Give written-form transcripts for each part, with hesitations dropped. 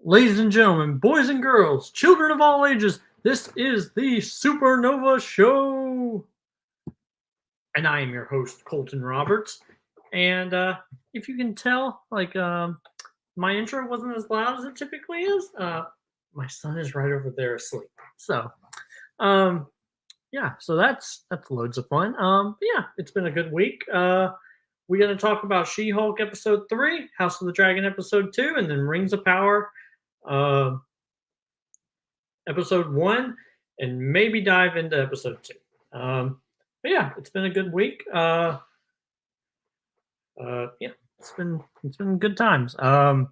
Ladies and gentlemen, boys and girls, children of all ages, this is the SuperNova Show. And I am your host, Colton Roberts. And if you can tell, my intro wasn't as loud as it typically is. My son is right over there asleep. So, um, yeah, so that's loads of fun. But yeah, it's been a good week. We're gonna talk about She-Hulk episode 3, House of the Dragon episode 2, and then Rings of Power uh, episode 1, and maybe dive into episode 2. But yeah, it's been a good week. Yeah, it's been good times. But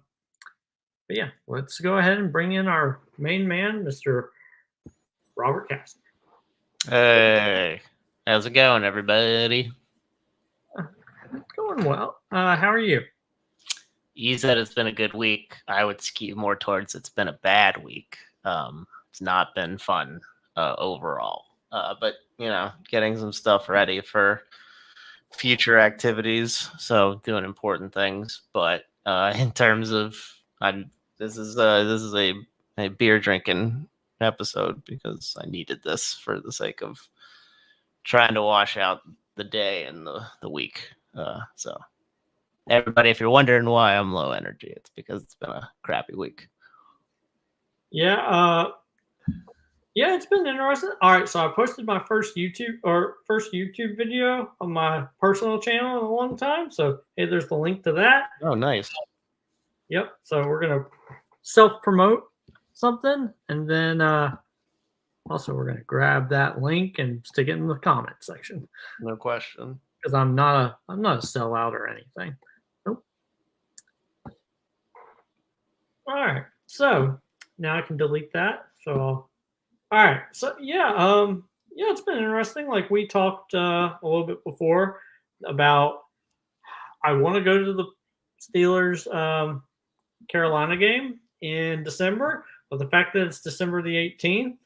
yeah, let's go ahead and bring in our main man, Mr. Robert Cassidy. Hey, how's it going, everybody? It's going well. How are you? You said it's been a good week. I would skew more towards it's been a bad week. It's not been fun overall. But getting some stuff ready for future activities, so doing important things. But in terms of, this is a beer drinking episode because I needed this for the sake of trying to wash out the day and the week. So everybody, if you're wondering why I'm low energy, it's because it's been a crappy week. Yeah, yeah, it's been interesting. All right, so I posted my first YouTube video on my personal channel in a long time. So hey, there's the link to that. Oh, nice. Yep. So we're gonna self-promote something, and then also we're gonna grab that link and stick it in the comment section. No question. Because I'm not a sellout or anything. Nope. All right. So now I can delete that. So all right. So yeah, it's been interesting. Like we talked a little bit before about I want to go to the Steelers Carolina game in December, but the fact that it's December the 18th,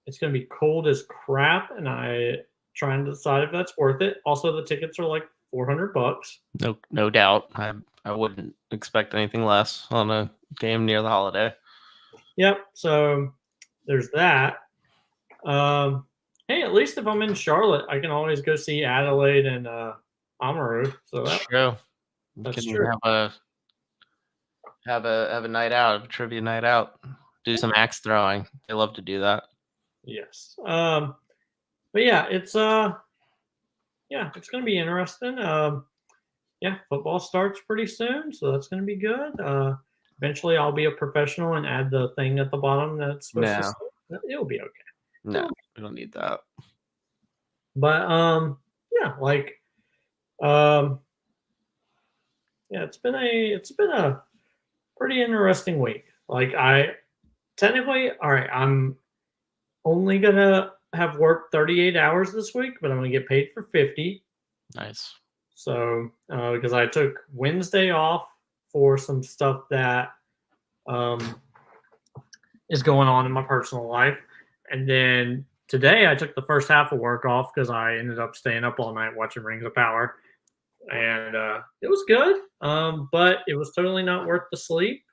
it's going to be cold as crap, and I trying to decide if that's worth it. Also, the tickets are like $400. No doubt. I wouldn't expect anything less on a game near the holiday. Yep. So there's that. Hey, at least if I'm in Charlotte, I can always go see Adelaide and Amaru. So that's true. That's true. Have a night out, a trivia night out. Do some axe throwing. They love to do that. Yes. But yeah, it's gonna be interesting. Yeah, football starts pretty soon, so that's gonna be good. Eventually I'll be a professional and add the thing at the bottom that's supposed to say. It'll be okay. No, we don't need that. But yeah, yeah, it's been a pretty interesting week. Like I'm only gonna have worked 38 hours this week, but I'm gonna get paid for 50. Nice. So because I took Wednesday off for some stuff that is going on in my personal life, and then today I took the first half of work off because I ended up staying up all night watching Rings of Power, and it was good, but it was totally not worth the sleep.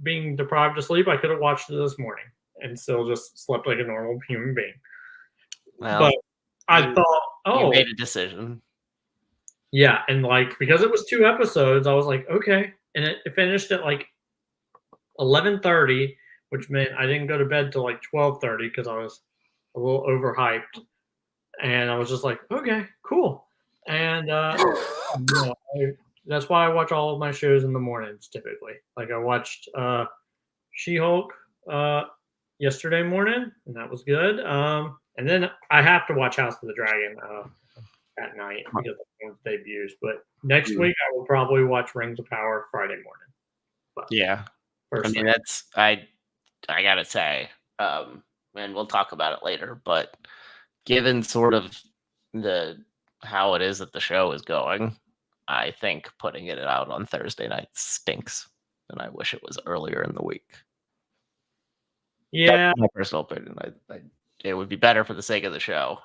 Being deprived of sleep, I could have watched it this morning and still just slept like a normal human being. Well, but I thought, you made a decision. Yeah, and because it was 2 episodes, I was like, okay, and it finished at 11:30, which meant I didn't go to bed till 12:30 because I was a little overhyped, and I was just like, okay, cool, and that's why I watch all of my shows in the mornings typically. I watched She-Hulk yesterday morning, and that was good. And then I have to watch House of the Dragon at night because of the debuts. But next week I will probably watch Rings of Power Friday morning. But yeah, I mean that's I gotta say, and we'll talk about it later. But given sort of how it is that the show is going, I think putting it out on Thursday night stinks, and I wish it was earlier in the week. Yeah, that's my personal opinion. It would be better for the sake of the show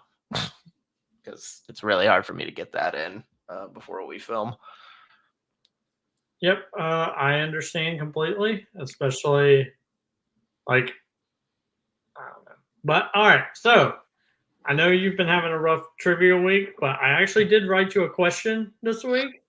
because it's really hard for me to get that in before we film. Yep, I understand completely, especially like I don't know. But all right, so I know you've been having a rough trivia week, but I actually did write you a question this week.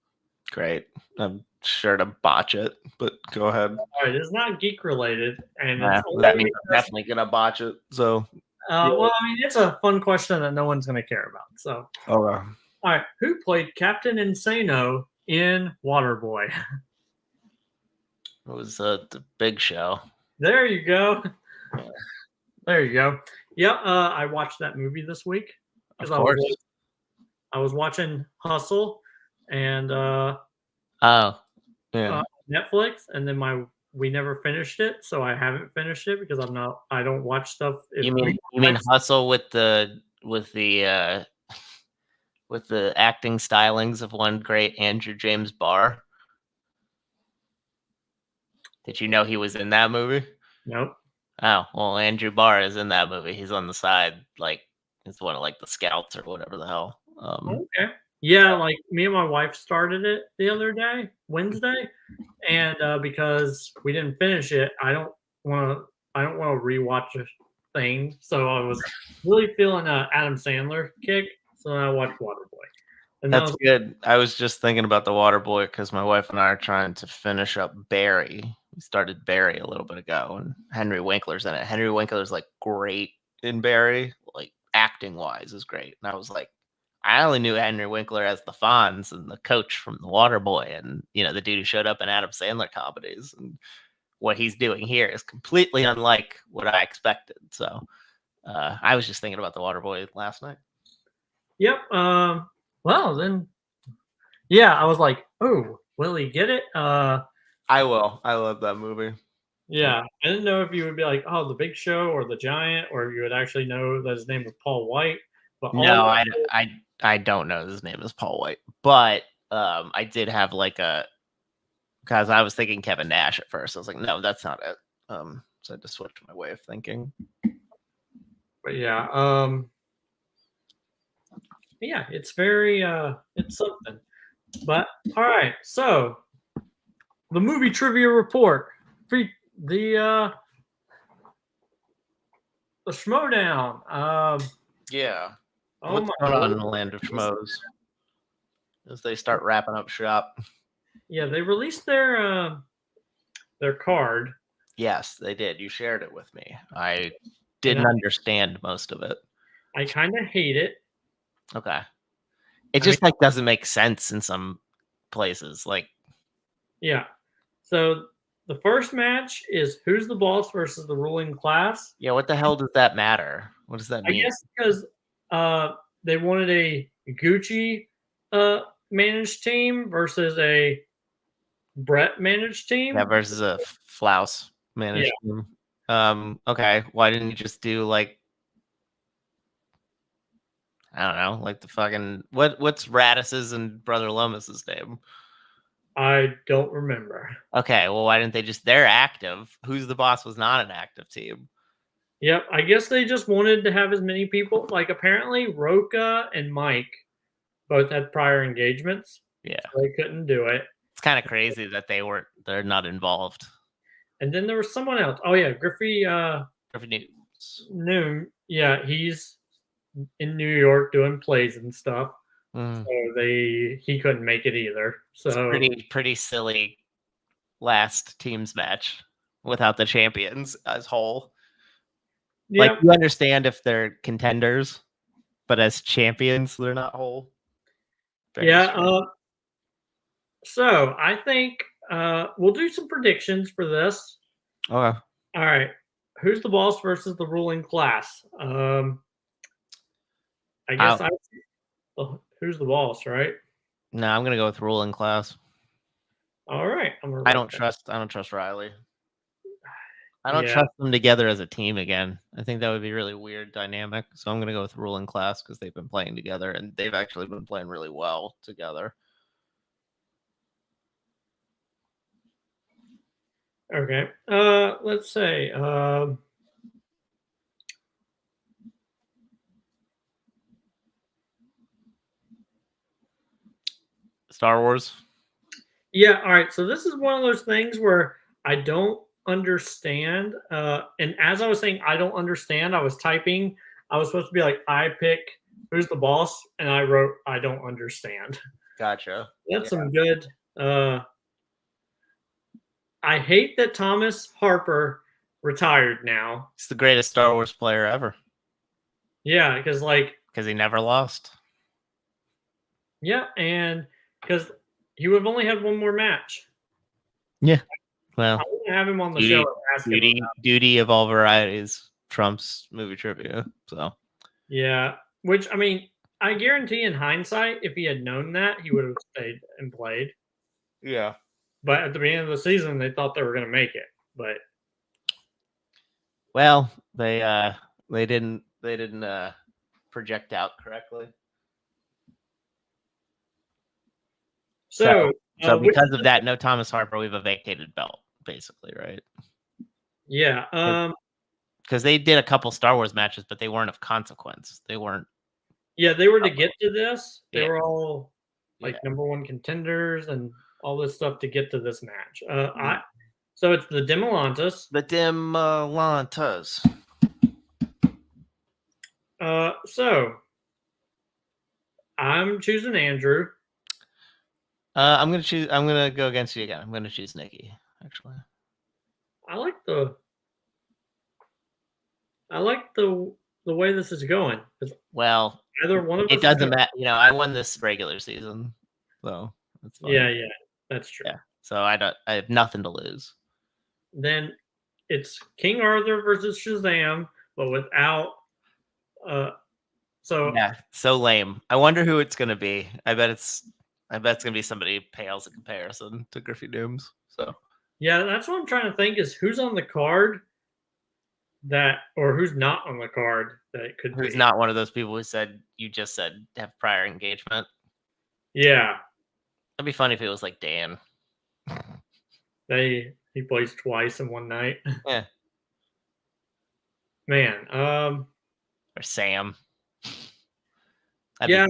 Great. I'm sure to botch it, but go ahead. All right, it's not geek related, and it's That only means I'm because definitely gonna botch it. So, yeah. well, I mean, it's a fun question that no one's going to care about. So, Okay. all right, who played Captain Insano in Waterboy? It was the Big Show. There you go. There you go. Yeah, I watched that movie this week Of because course. I was watching Hustle and Oh, yeah. Netflix, and then we never finished it, so I haven't finished it because I don't watch stuff. If You mean Hustle with the with the acting stylings of one great Andrew James Barr? Did you know he was in that movie? Nope. Oh, well, Andrew Barr is in that movie. He's on the side, like he's one of like the scouts or whatever the hell. Okay. Yeah, like me and my wife started it the other day, Wednesday, and because we didn't finish it, want to. I don't want to rewatch a thing. So I was really feeling a Adam Sandler kick, so I watched Waterboy, and that That's was good. I was just thinking about the Waterboy because my wife and I are trying to finish up Barry. We started Barry a little bit ago, and Henry Winkler's in it. Henry Winkler's like great in Barry, like acting wise, is great. And I was like, I only knew Henry Winkler as the Fonz and the coach from the Waterboy, and the dude who showed up in Adam Sandler comedies. And what he's doing here is completely unlike what I expected. So I was just thinking about the Waterboy last night. yep. Well then, yeah, I was like, oh, will he get it? I will. I love that movie. Yeah, I didn't know if you would be like, oh, the Big Show or the Giant, or if you would actually know that his name was Paul White. But all No, of I don't know his name is Paul White, but I did have like a because I was thinking Kevin Nash at first. I was like, no, that's not it. So I just switched my way of thinking. but yeah, it's very it's something. But all right, so the movie trivia report, the uh, the Schmoedown. Yeah. Oh What's my going on in lord! the land of schmoes as they start wrapping up shop? Yeah, they released their card, Yes, they did. You shared it with me. I and didn't understand most of it. I kind of hate it. Okay. It I mean, just like doesn't make sense in some places. Like, yeah. So the first match is who's the boss versus the ruling class. yeah, what the hell does that matter? What does that I mean? guess because they wanted a Gucci managed team versus a Brett managed team. Yeah, versus a Flouse Yeah, managed team. Okay. Why didn't you just do like I don't know, like the fucking what's Radiss's and Brother Lomas's name? I don't remember. Okay, well, why didn't they just they're active. Who's the boss was not an active team. Yep, I guess they just wanted to have as many people. Like apparently, Roca and Mike both had prior engagements, Yeah. so they couldn't do it. It's kind of crazy that they're not involved. And then there was someone else. Oh yeah, Griffey Griffin News. Noon. Yeah, he's in New York doing plays and stuff. Mm. So he couldn't make it either. It's So pretty silly last teams match without the champions as whole. Like yeah, you understand if they're contenders, but as champions, they're not whole. Very yeah. strange. So I think we'll do some predictions for this. Okay. All right, who's the boss versus the ruling class? I guess I'll, who's the boss, right? no, I'm gonna go with ruling class. All right, I'm gonna I write don't that. trust Riley. I don't Yeah. trust them together as a team again. I think that would be a really weird dynamic. So I'm gonna go with ruling class because they've been playing together and they've actually been playing really well together. Okay. Let's say. Star Wars. Yeah, all right. So this is one of those things where I don't understand. And as I was saying, I don't understand. I was typing. I was supposed to be like, I pick who's the boss, and I wrote, I don't understand. Gotcha. That's some good. I hate that Thomas Harper retired now. He's the greatest Star Wars player ever Yeah, because because he never lost. yeah, and because he would have only had one more match. Yeah. I Well, want to have him on the duty, show and ask him about duty of all varieties trumps movie trivia. So Yeah, which I mean, I guarantee in hindsight, if he had known that, he would have stayed and played. yeah. But at the beginning of the season, they thought they were going to make it. But Well, they didn't project out correctly. so, So which, because of that, no Thomas Harper, we have a vacated belt, basically, right? yeah, Because they did a couple Star Wars matches, but they weren't of consequence. They weren't. yeah, they were to get to this. They Yeah. were all like Yeah. #1 contenders and all this stuff to get to this match. So it's the Demolantis. The Demolantas. So I'm choosing Andrew. I'm gonna go against you again. I'm gonna choose Nikki. Actually, I like the way this is going. well, Either one of us it is doesn't gonna- matter. I won this regular season, so that's fine. Yeah, that's true. Yeah. So I have nothing to lose. Then it's King Arthur versus Shazam, but without. So Yeah, so lame. I wonder who it's gonna be. I bet it's gonna be somebody who pales in comparison to Griffey Dooms. So yeah, that's what I'm trying to think is who's on the card or who's not on the card that it could who's be. not one of those people who said you just said have prior engagement? Yeah, That'd be funny if it was like Dan. he plays twice in one night. Yeah. Man, Or Sam. yeah,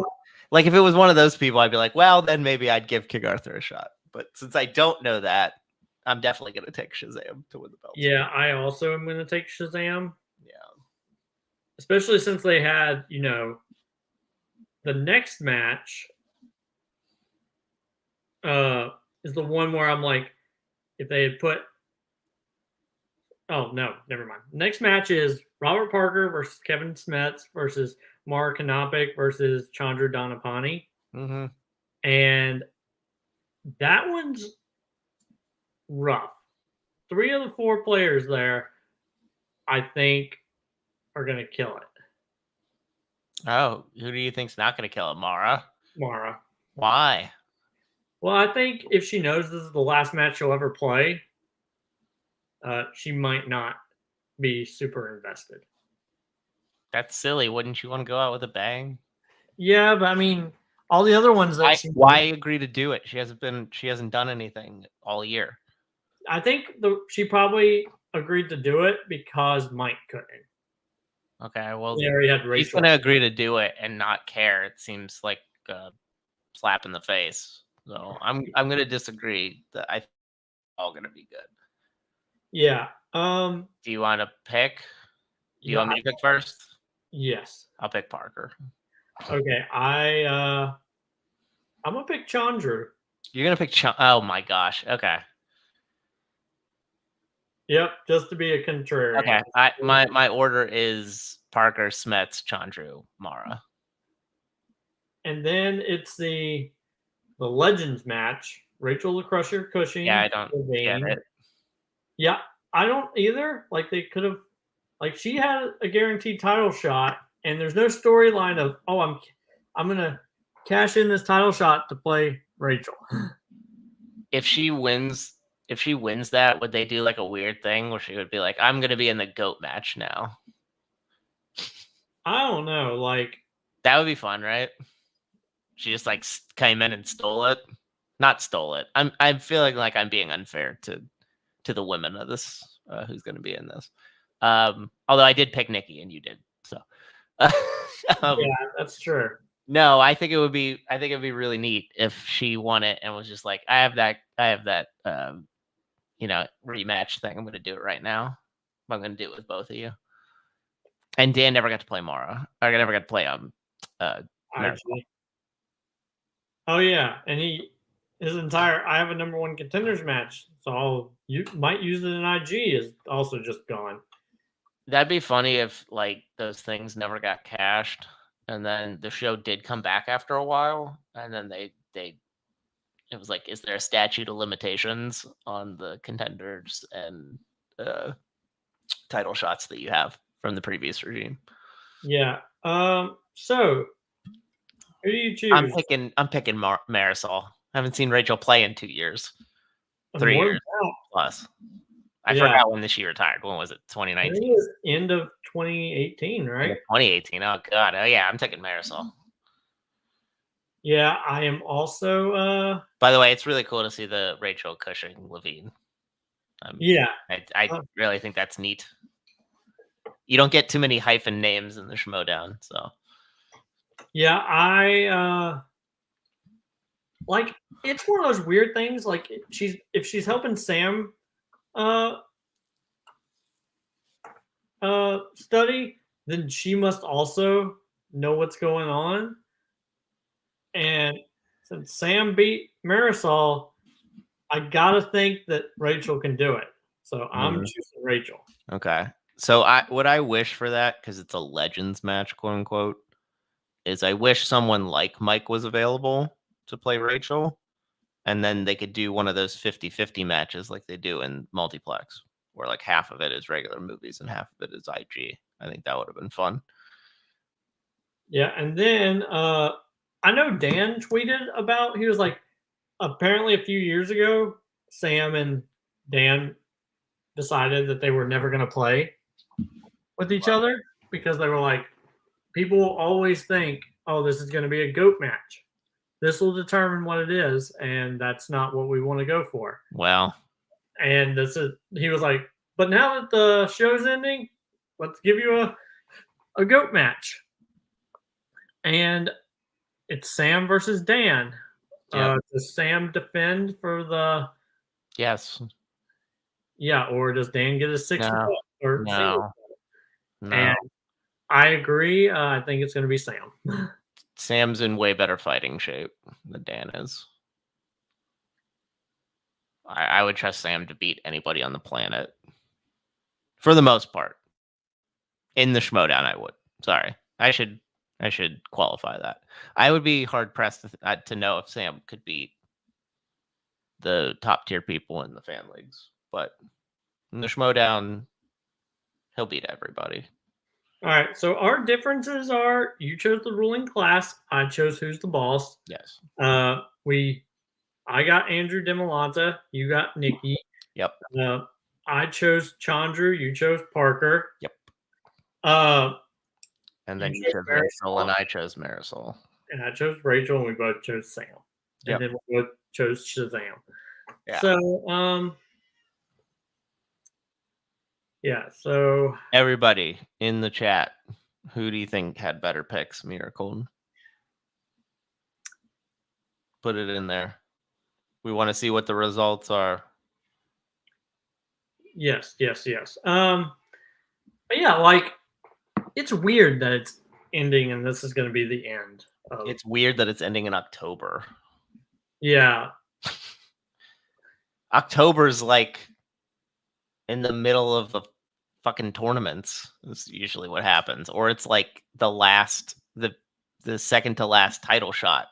Like if it was one of those people, I'd be like, well, then maybe I'd give King Arthur a shot. But since I don't know that, I'm definitely going to take Shazam to win the belt. yeah. I also am going to take Shazam. Yeah. Especially since they had, the next match is the one where I'm like, if they had put. Oh no, never mind. Next match is Robert Parker versus Kevin Smets versus Mara Kanopik versus Chandra Dhanapani, Mm-hmm. and that one's rough. 3 of the 4 players there, I think, are gonna kill it. Oh, who do you think's not going to kill it? Mara? Mara. Why? Well, I think if she knows this is the last match she'll ever play, she might not be super invested. That's silly. Wouldn't you want to go out with a bang? Yeah, but I mean, all the other ones that why agree to do it? She hasn't done anything all year. I think she probably agreed to do it because Mike couldn't. Okay, well, Yeah, he had he's Rachel. going to agree to do it and not care. It seems like a slap in the face. So I'm going to disagree. That I think it's all going to be good. Yeah. Do you want to pick? Do you want me to pick first? Yes. I'll pick Parker. Okay, I'm gonna pick Chandru. You're gonna pick oh my gosh. Okay. Yep, just to be a contrarian. Okay. My order is Parker, Smets, Chandru, Mara. And then it's the Legends match. Rachel the Crusher Cushing. Yeah, I don't get it. Yeah, I don't either. Like they could have, like she had a guaranteed title shot, and there's no storyline of I'm gonna cash in this title shot to play Rachel. If she wins that, would they do like a weird thing where she would be like, I'm gonna be in the GOAT match now? I don't know. Like that would be fun, right? She just like came in and stole it. Not stole it. I'm feeling like I'm being unfair to the women of this who's going to be in this. Although I did pick Nikki and you did, so yeah, that's true. No, I think it'd be really neat if she won it and was just like, I have that rematch thing. I'm gonna do it right now. I'm gonna do it with both of you. And Dan never got to play Mara. I never got to play Marisol. IG. Oh yeah, and his entire I have a number one contenders match, so you might use it in IG is also just gone. That'd be funny if like those things never got cashed, and then the show did come back after a while, and then they it was like, is there a statute of limitations on the contenders and title shots that you have from the previous regime? Yeah. So who do you choose? I'm picking Marisol. I haven't seen Rachel play in 2 years, 3 More years plus. I Yeah. forgot when she retired. When was it? I 2019. think it was end of 2018, right? 2018. Oh god. Oh yeah, I'm taking Marisol. Yeah, I am also. By the way, it's really cool to see the Rachel Cushing Levine. Yeah. I really think that's neat. You don't get too many hyphen names in the Schmoedown, so. Yeah, I like it's one of those weird things. Like if she's helping Sam study, then she must also know what's going on. And since Sam beat Marisol, I gotta think that Rachel can do it. So I'm choosing Rachel. Okay. So what I wish for that, because it's a Legends match, quote unquote, is I wish someone like Mike was available to play Rachel, and then they could do one of those 50-50 matches like they do in Multiplex, where like half of it is regular movies and half of it is IG. I think that would have been fun. Yeah, and then I know Dan tweeted about he was like apparently a few years ago, Sam and Dan decided that they were never going to play with each other because they were like, people will always think, oh, this is going to be a GOAT match. This will determine what it is, and that's not what we want to go for. Well, and he was like, but now that the show's ending, let's give you a GOAT match. And it's Sam versus Dan. Yep. Does Sam defend for the? Yes. Yeah, or does Dan get a six? No. And I agree. I think it's going to be Sam. Sam's in way better fighting shape than Dan is. I would trust Sam to beat anybody on the planet. For the most part. In the Schmoedown, I would. Sorry. I should qualify that. I would be hard-pressed to know if Sam could beat the top-tier people in the fan leagues. But in the Schmoedown, he'll beat everybody. All right, so our differences are you chose the ruling class, I chose who's the boss. Yes. I got Andrew Demolanta, you got Nikki. Yep. I chose Chandru, you chose Parker. Yep. And then you chose Marisol, and I chose Marisol. And I chose Rachel, and we both chose Sam. Yep. And then we both chose Shazam. Yeah. So, yeah, so everybody in the chat, who do you think had better picks, me or Colton? Put it in there. We want to see what the results are. Yes. But yeah, like it's weird that it's ending and this is going to be the end. It's weird that it's ending in October. Yeah. October's like in the middle of the fucking tournaments. That's usually what happens. Or it's like the second to last title shot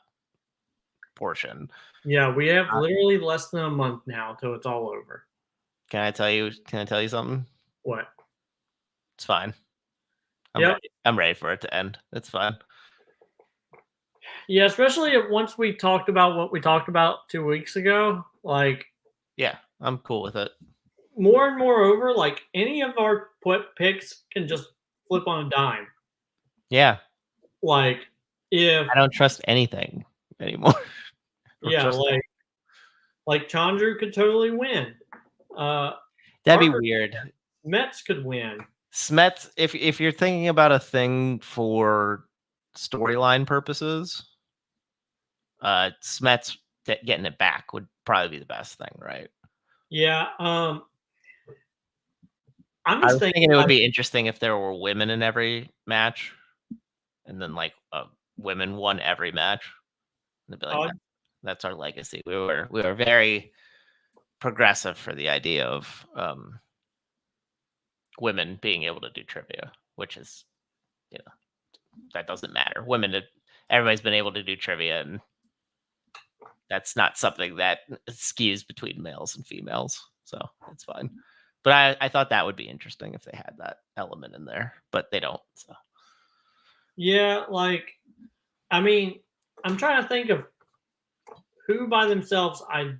portion. Yeah, we have literally less than a month now till it's all over. Can I tell you something? What? It's fine. I'm ready for it to end. It's fine. Yeah, especially once we talked about what we talked about 2 weeks ago. Like, yeah, I'm cool with it. More and moreover, like any of our picks can just flip on a dime. Yeah. Like if I don't trust anything anymore. Yeah, like Chandru could totally win. That'd be weird. Smets could win. Smets, if you're thinking about a thing for storyline purposes, Smets getting it back would probably be the best thing, right? Yeah. I'm I just was thinking it would be interesting if there were women in every match, and then like women won every match. And they'd be like, that's our legacy. We were very progressive for the idea of women being able to do trivia, which is, that doesn't matter. Everybody's been able to do trivia, and that's not something that skews between males and females, so it's fine. But I thought that would be interesting if they had that element in there, but they don't. So yeah, like, I mean, I'm trying to think of who by themselves I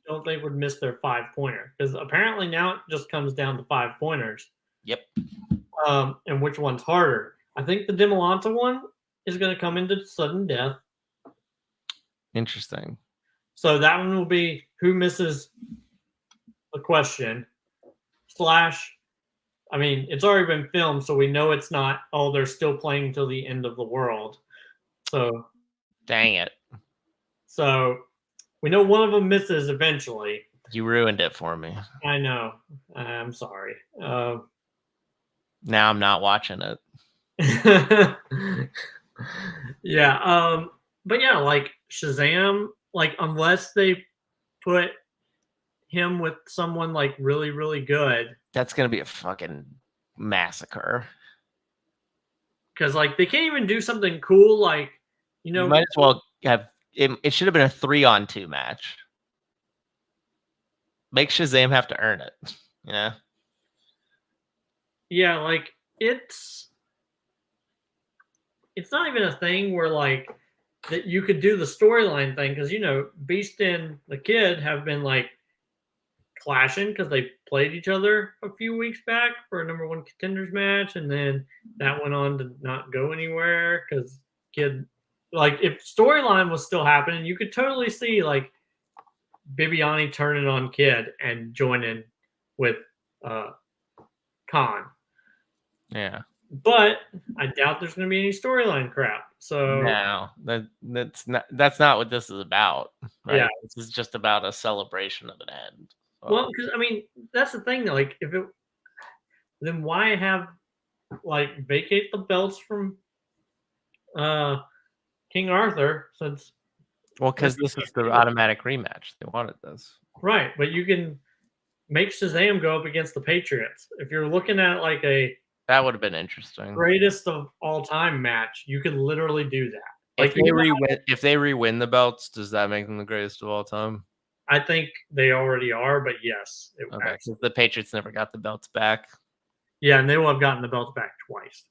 don't think would miss their 5-pointer, because apparently now it just comes down to 5-pointers. Yep. And which one's harder? I think the Demolanta one is going to come into sudden death. Interesting. So that one will be who misses the question. I mean, it's already been filmed, so we know it's not, they're still playing till the end of the world. So dang it. So we know one of them misses eventually. You ruined it for me. I know. I'm sorry. Now I'm not watching it. Yeah. But yeah, like Shazam, like unless they put him with someone like really, really good, that's gonna be a fucking massacre. Because like they can't even do something cool, like you might as well have it should have been a 3-on-2 match. Make Shazam have to earn it. Yeah. Yeah, like it's not even a thing where like that you could do the storyline thing, because Beast and the Kid have been like clashing because they played each other a few weeks back for a number 1 contenders match, and then that went on to not go anywhere because Kid, like, if storyline was still happening, you could totally see like Bibiani turning on Kid and joining with Khan. Yeah. But I doubt there's going to be any storyline crap. So no, that's not what this is about. Right? Yeah, this is just about a celebration of an end. So. Well, because I mean, that's the thing. Like, then why have like vacate the belts from King Arthur, since because this is the automatic rematch. They wanted this, right? But you can make Shazam go up against the Patriots. If you're looking at like that would have been interesting, greatest of all time match, you could literally do that. Like, if they re-win the belts, does that make them the greatest of all time? I think they already are, but yes. Okay, because the Patriots never got the belts back. Yeah, and they will have gotten the belts back twice.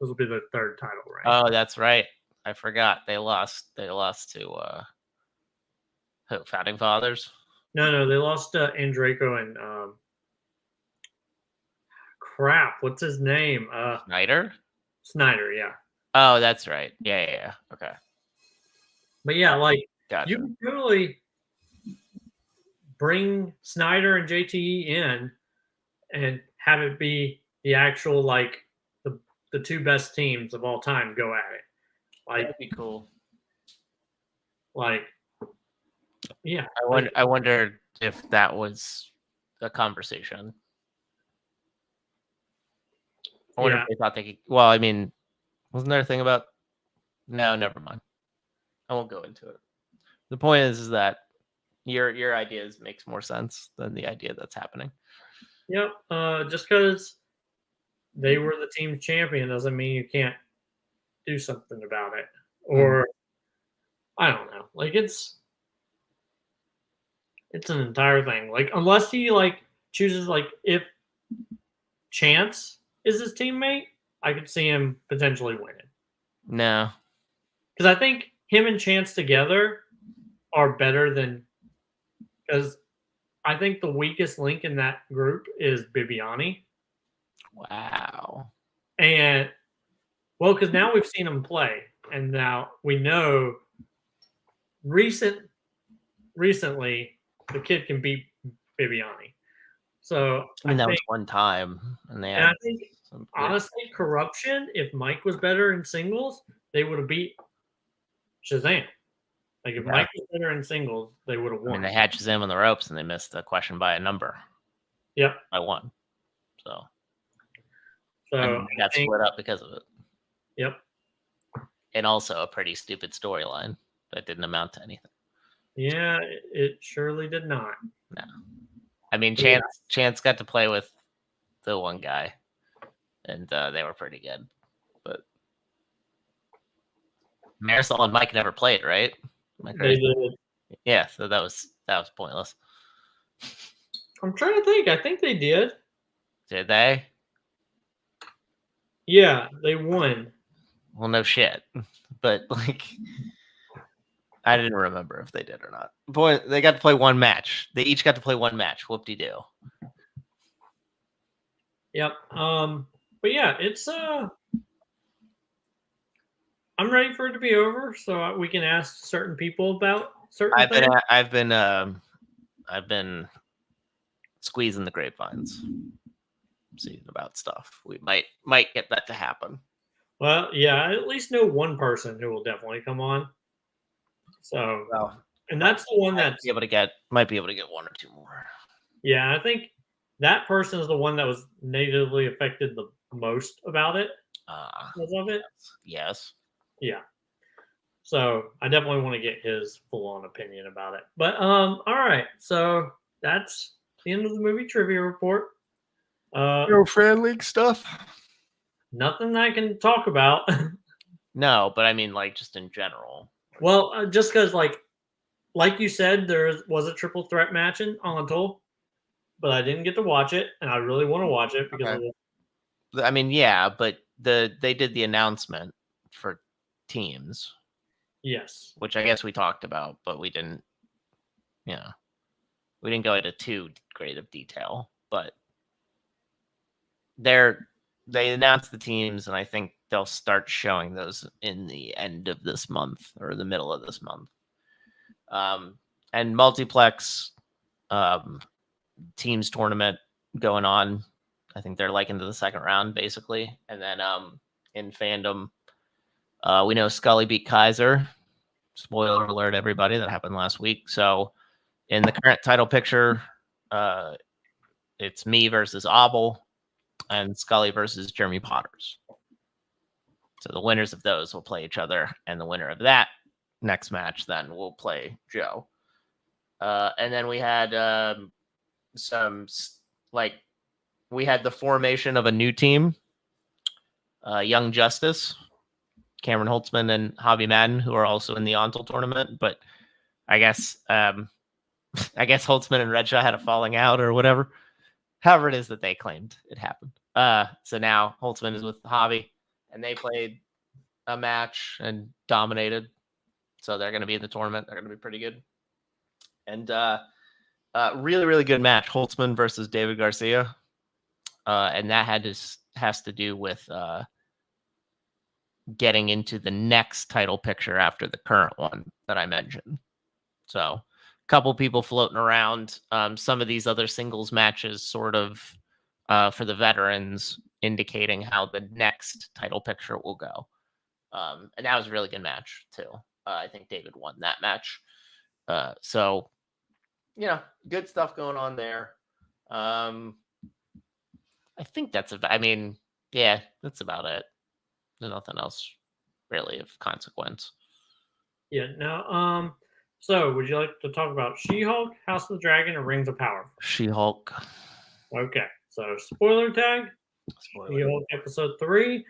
This will be their 3rd title reign. Oh, that's right. I forgot. They lost to Founding Fathers. No, they lost to Andraco and crap. What's his name? Snyder, yeah. Oh, that's right. Yeah. Okay. But yeah, like, gotcha. You can totally bring Snyder and JTE in and have it be the actual, like, the 2 best teams of all time go at it. Like, that'd be cool. Like, yeah. I wonder if that was a conversation. I wonder if they thought they could. Well, I mean, wasn't there a thing about? No, never mind. I won't go into it. The point is that your ideas makes more sense than the idea that's happening. Yep. Just because they were the team champion doesn't mean you can't do something about it. Or I don't know. Like, it's an entire thing. Like, unless he like chooses, like, if Chance is his teammate, I could see him potentially winning. No. Because I think him and Chance together are better than, because I think the weakest link in that group is Bibiani. Wow. And, well, because now we've seen him play, and now we know recently the Kid can beat Bibiani. So I mean, that was one time, and I think honestly, Corruption, if Mike was better in singles, they would have beat Shazam. Like if Yeah. Mike was better in singles, they would have I won. mean, they had Shazam on the ropes and they missed the question by a number. Yep. By one. So So and they got split up because of it. Yep. And also a pretty stupid storyline that didn't amount to anything. Yeah, it surely did not. No. I mean, Yeah. Chance got to play with the one guy, and they were pretty good. But Marisol and Mike never played, right? Am I They crazy? did. Yeah, so that was pointless. I'm trying to think. I think they did. Did they? Yeah, they won. Well, no shit. But like, I didn't remember if they did or not. Boy, they got to play one match. They each got to play one match. Whoop-de-doo. Yep. But yeah, it's I'm ready for it to be over, so we can ask certain people about certain things. I've been squeezing the grapevines, seeing about stuff. We might get that to happen. Well, yeah, I at least know one person who will definitely come on. So, and that's the one that's might be able to get one or two more. Yeah, I think that person is the one that was negatively affected the most about it. Because of it. Yes. Yeah. So I definitely want to get his full-on opinion about it. But all right, so that's the end of the movie trivia report. No fan league stuff. Nothing I can talk about. No, but I mean, like, just in general. Well, just because, like you said, there was a triple threat match in Ontal, but I didn't get to watch it, and I really want to watch it because. I mean, yeah, but they did the announcement for teams. Yes. Which I guess we talked about, but we didn't. We didn't go into too great of detail, but they announced the teams, and I think they'll start showing those in the end of this month or the middle of this month. And multiplex teams tournament going on. I think they're like into the second round, basically. And then in fandom, we know Scully beat Kaiser. Spoiler alert, everybody, that happened last week. So in the current title picture, it's me versus Abel and Scully versus Jeremy Potters. So the winners of those will play each other, and the winner of that next match then will play Joe. And then we had we had the formation of a new team, Young Justice, Cameron Holtzman and Hobby Madden, who are also in the Ontal tournament. But I guess Holtzman and Redshaw had a falling out or whatever. However it is that they claimed it happened. So now Holtzman is with Hobby, and they played a match and dominated. So they're going to be in the tournament. They're going to be pretty good. And really, really good match, Holtzman versus David Garcia. And that has to do with getting into the next title picture after the current one that I mentioned. So a couple people floating around. Some of these other singles matches sort of for the veterans indicating how the next title picture will go. And that was a really good match too. I think David won that match. So, good stuff going on there. I think that's about, that's about it. There's nothing else really of consequence. Yeah. Now, so would you like to talk about She-Hulk, House of the Dragon, or Rings of Power? She-Hulk. Okay. So spoiler tag. She-Hulk episode 3.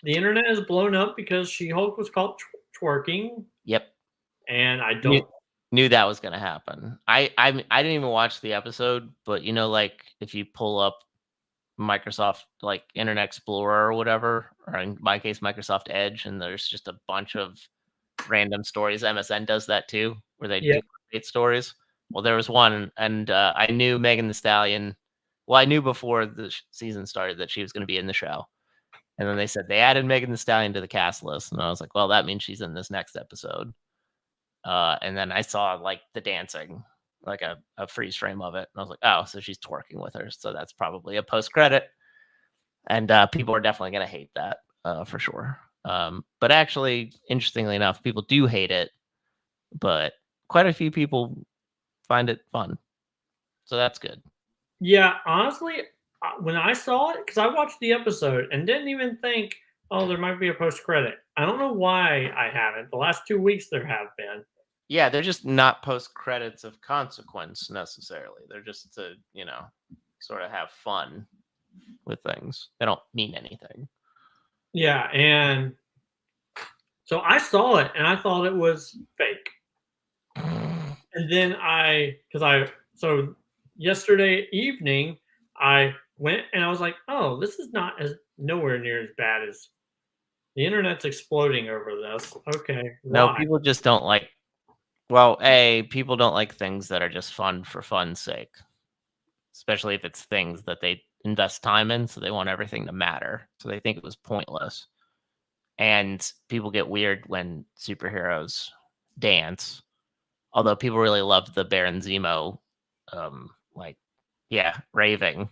The internet is blown up because She-Hulk was caught twerking. Yep. And I knew that was going to happen. I didn't even watch the episode, but like if you pull up Microsoft like Internet Explorer or whatever, or in my case Microsoft Edge, and there's just a bunch of random stories. MSN does that too, where they do create stories. Well, there was one, and I knew Megan Thee Stallion. Well, I knew before the season started that she was going to be in the show. And then they said they added Megan Thee Stallion to the cast list. And I was like, well, that means she's in this next episode. And then I saw like the dancing. like a freeze frame of it. And I was like, oh, so she's twerking with her. So that's probably a post credit. And people are definitely going to hate that for sure. But actually, interestingly enough, people do hate it, but quite a few people find it fun. So that's good. Yeah, honestly, when I saw it, because I watched the episode and didn't even think, oh, there might be a post credit. I don't know why I haven't. The last 2 weeks there have been. Yeah, they're just not post credits of consequence necessarily. They're just to, sort of have fun with things. They don't mean anything. Yeah, and so I saw it and I thought it was fake. And then so yesterday evening, I went and I was like, oh, this is not as nowhere near as bad as the internet's exploding over this. Okay, No, why? people just don't like. Well, people don't like things that are just fun for fun's sake, especially if it's things that they invest time in. So they want everything to matter. So they think it was pointless. And people get weird when superheroes dance. Although people really loved the Baron Zemo, raving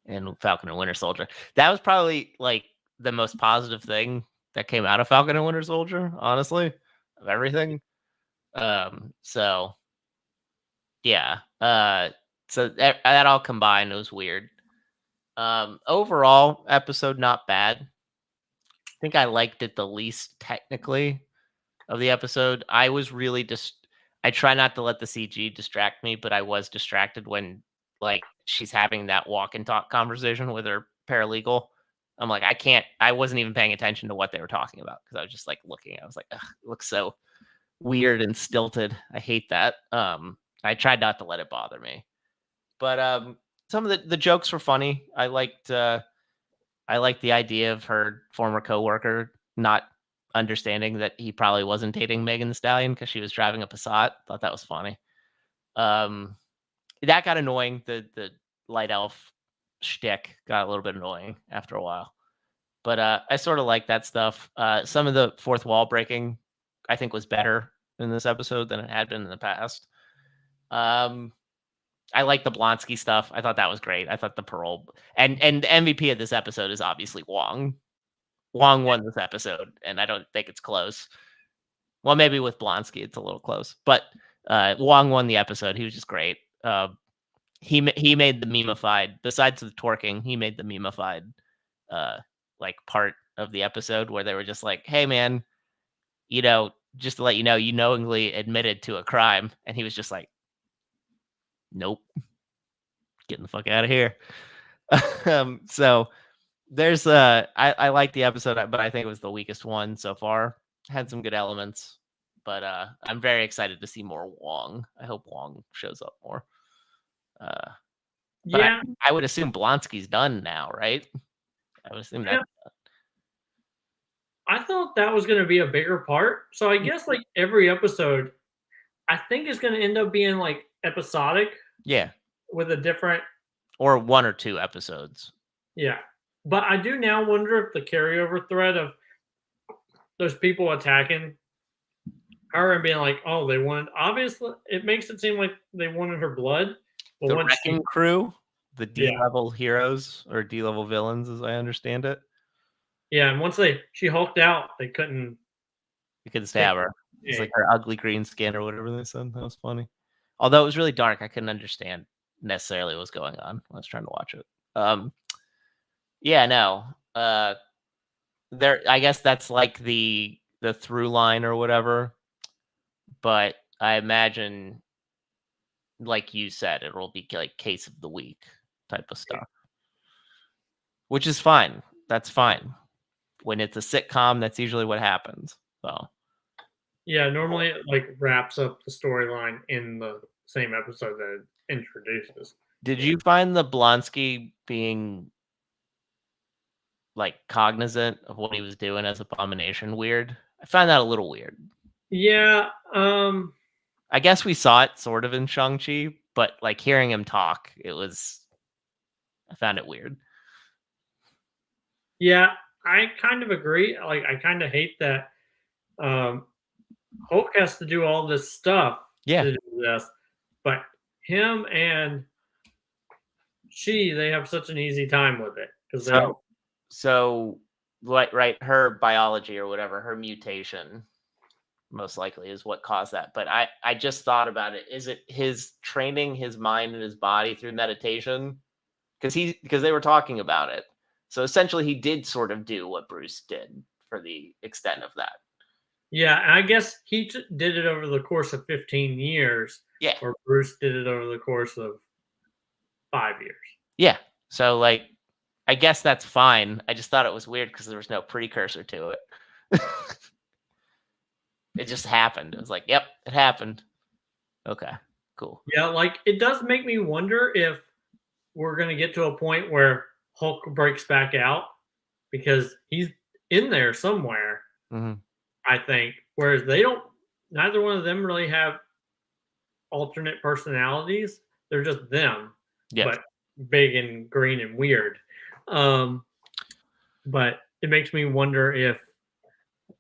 in Falcon and Winter Soldier. That was probably like the most positive thing that came out of Falcon and Winter Soldier, honestly, of everything. So yeah, so that all combined, it was weird. Overall, episode not bad. I think I liked it the least technically of the episode. I was really just I try not to let the CG distract me, but I was distracted when like she's having that walk and talk conversation with her paralegal. I'm like, I wasn't even paying attention to what they were talking about because I was just like looking. I was like, ugh, it looks so weird and stilted. I hate that. I tried not to let it bother me. But some of the jokes were funny. I liked the idea of her former coworker not understanding that he probably wasn't dating Megan Thee Stallion because she was driving a Passat. Thought that was funny. Um, that got annoying. The light elf shtick got a little bit annoying after a while. But I sort of like that stuff. Some of the fourth wall breaking, I think, was better in this episode than it had been in the past. I like the Blonsky stuff. I thought that was great. I thought the parole and the MVP of this episode is obviously Wong. Wong won this episode, and I don't think it's close. Well, maybe with Blonsky, it's a little close, but Wong won the episode. He was just great. He made the memeified. Besides the twerking, he made the memeified like part of the episode where they were just like, "Hey, man, just to let you know, you knowingly admitted to a crime," and he was just like, "Nope, getting the fuck out of here." So there's I like the episode, but I think it was the weakest one so far. Had some good elements, but I'm very excited to see more Wong. I hope Wong shows up more. But Yeah, I would assume Blonsky's done now, right? I would assume yeah. that. I thought that was going to be a bigger part. So I guess like every episode, I think is going to end up being like episodic Yeah, with a different. or one or two episodes. Yeah, but I do now wonder if the carryover thread of those people attacking her and being like, oh, they wanted. Obviously, it makes it seem like they wanted her blood. But The once Wrecking Crew, the yeah, D-level heroes or D-level villains, as I understand it. yeah, and once she hulked out, they couldn't. You could stab her. It's Yeah. like her ugly green skin or whatever they said. That was funny. Although it was really dark, I couldn't understand necessarily what was going on when I was trying to watch it. Yeah, no. There, I guess that's like the through line or whatever. But I imagine, like you said, it will be like case of the week type of stuff, which is fine. That's fine. When it's a sitcom, that's usually what happens. So Yeah, normally it like wraps up the storyline in the same episode that it introduces. did you find the Blonsky being like cognizant of what he was doing as Abomination weird? I find that a little weird. Yeah, I guess we saw it sort of in Shang-Chi, but like hearing him talk, I found it weird. yeah, I kind of agree. Like, I kind of hate that Hulk has to do all this stuff Yeah. to do this, but him and they have such an easy time with it because they don't. So, like, right, her biology or whatever, her mutation most likely is what caused that. But I just thought about it. Is it his training his mind and his body through meditation? Because they were talking about it. So essentially, he did sort of do what Bruce did for the extent of that. Yeah, and I guess he did it over the course of 15 years. Yeah. Or Bruce did it over the course of 5 years. Yeah. So, like, I guess that's fine. I just thought it was weird because there was no precursor to it. It just happened. It was like, yep, it happened. Okay, cool. Yeah, like it does make me wonder if we're going to get to a point where Hulk breaks back out because he's in there somewhere. Mm-hmm. I think. Whereas neither one of them really have alternate personalities. They're just them, Yes. but big and green and weird. But it makes me wonder if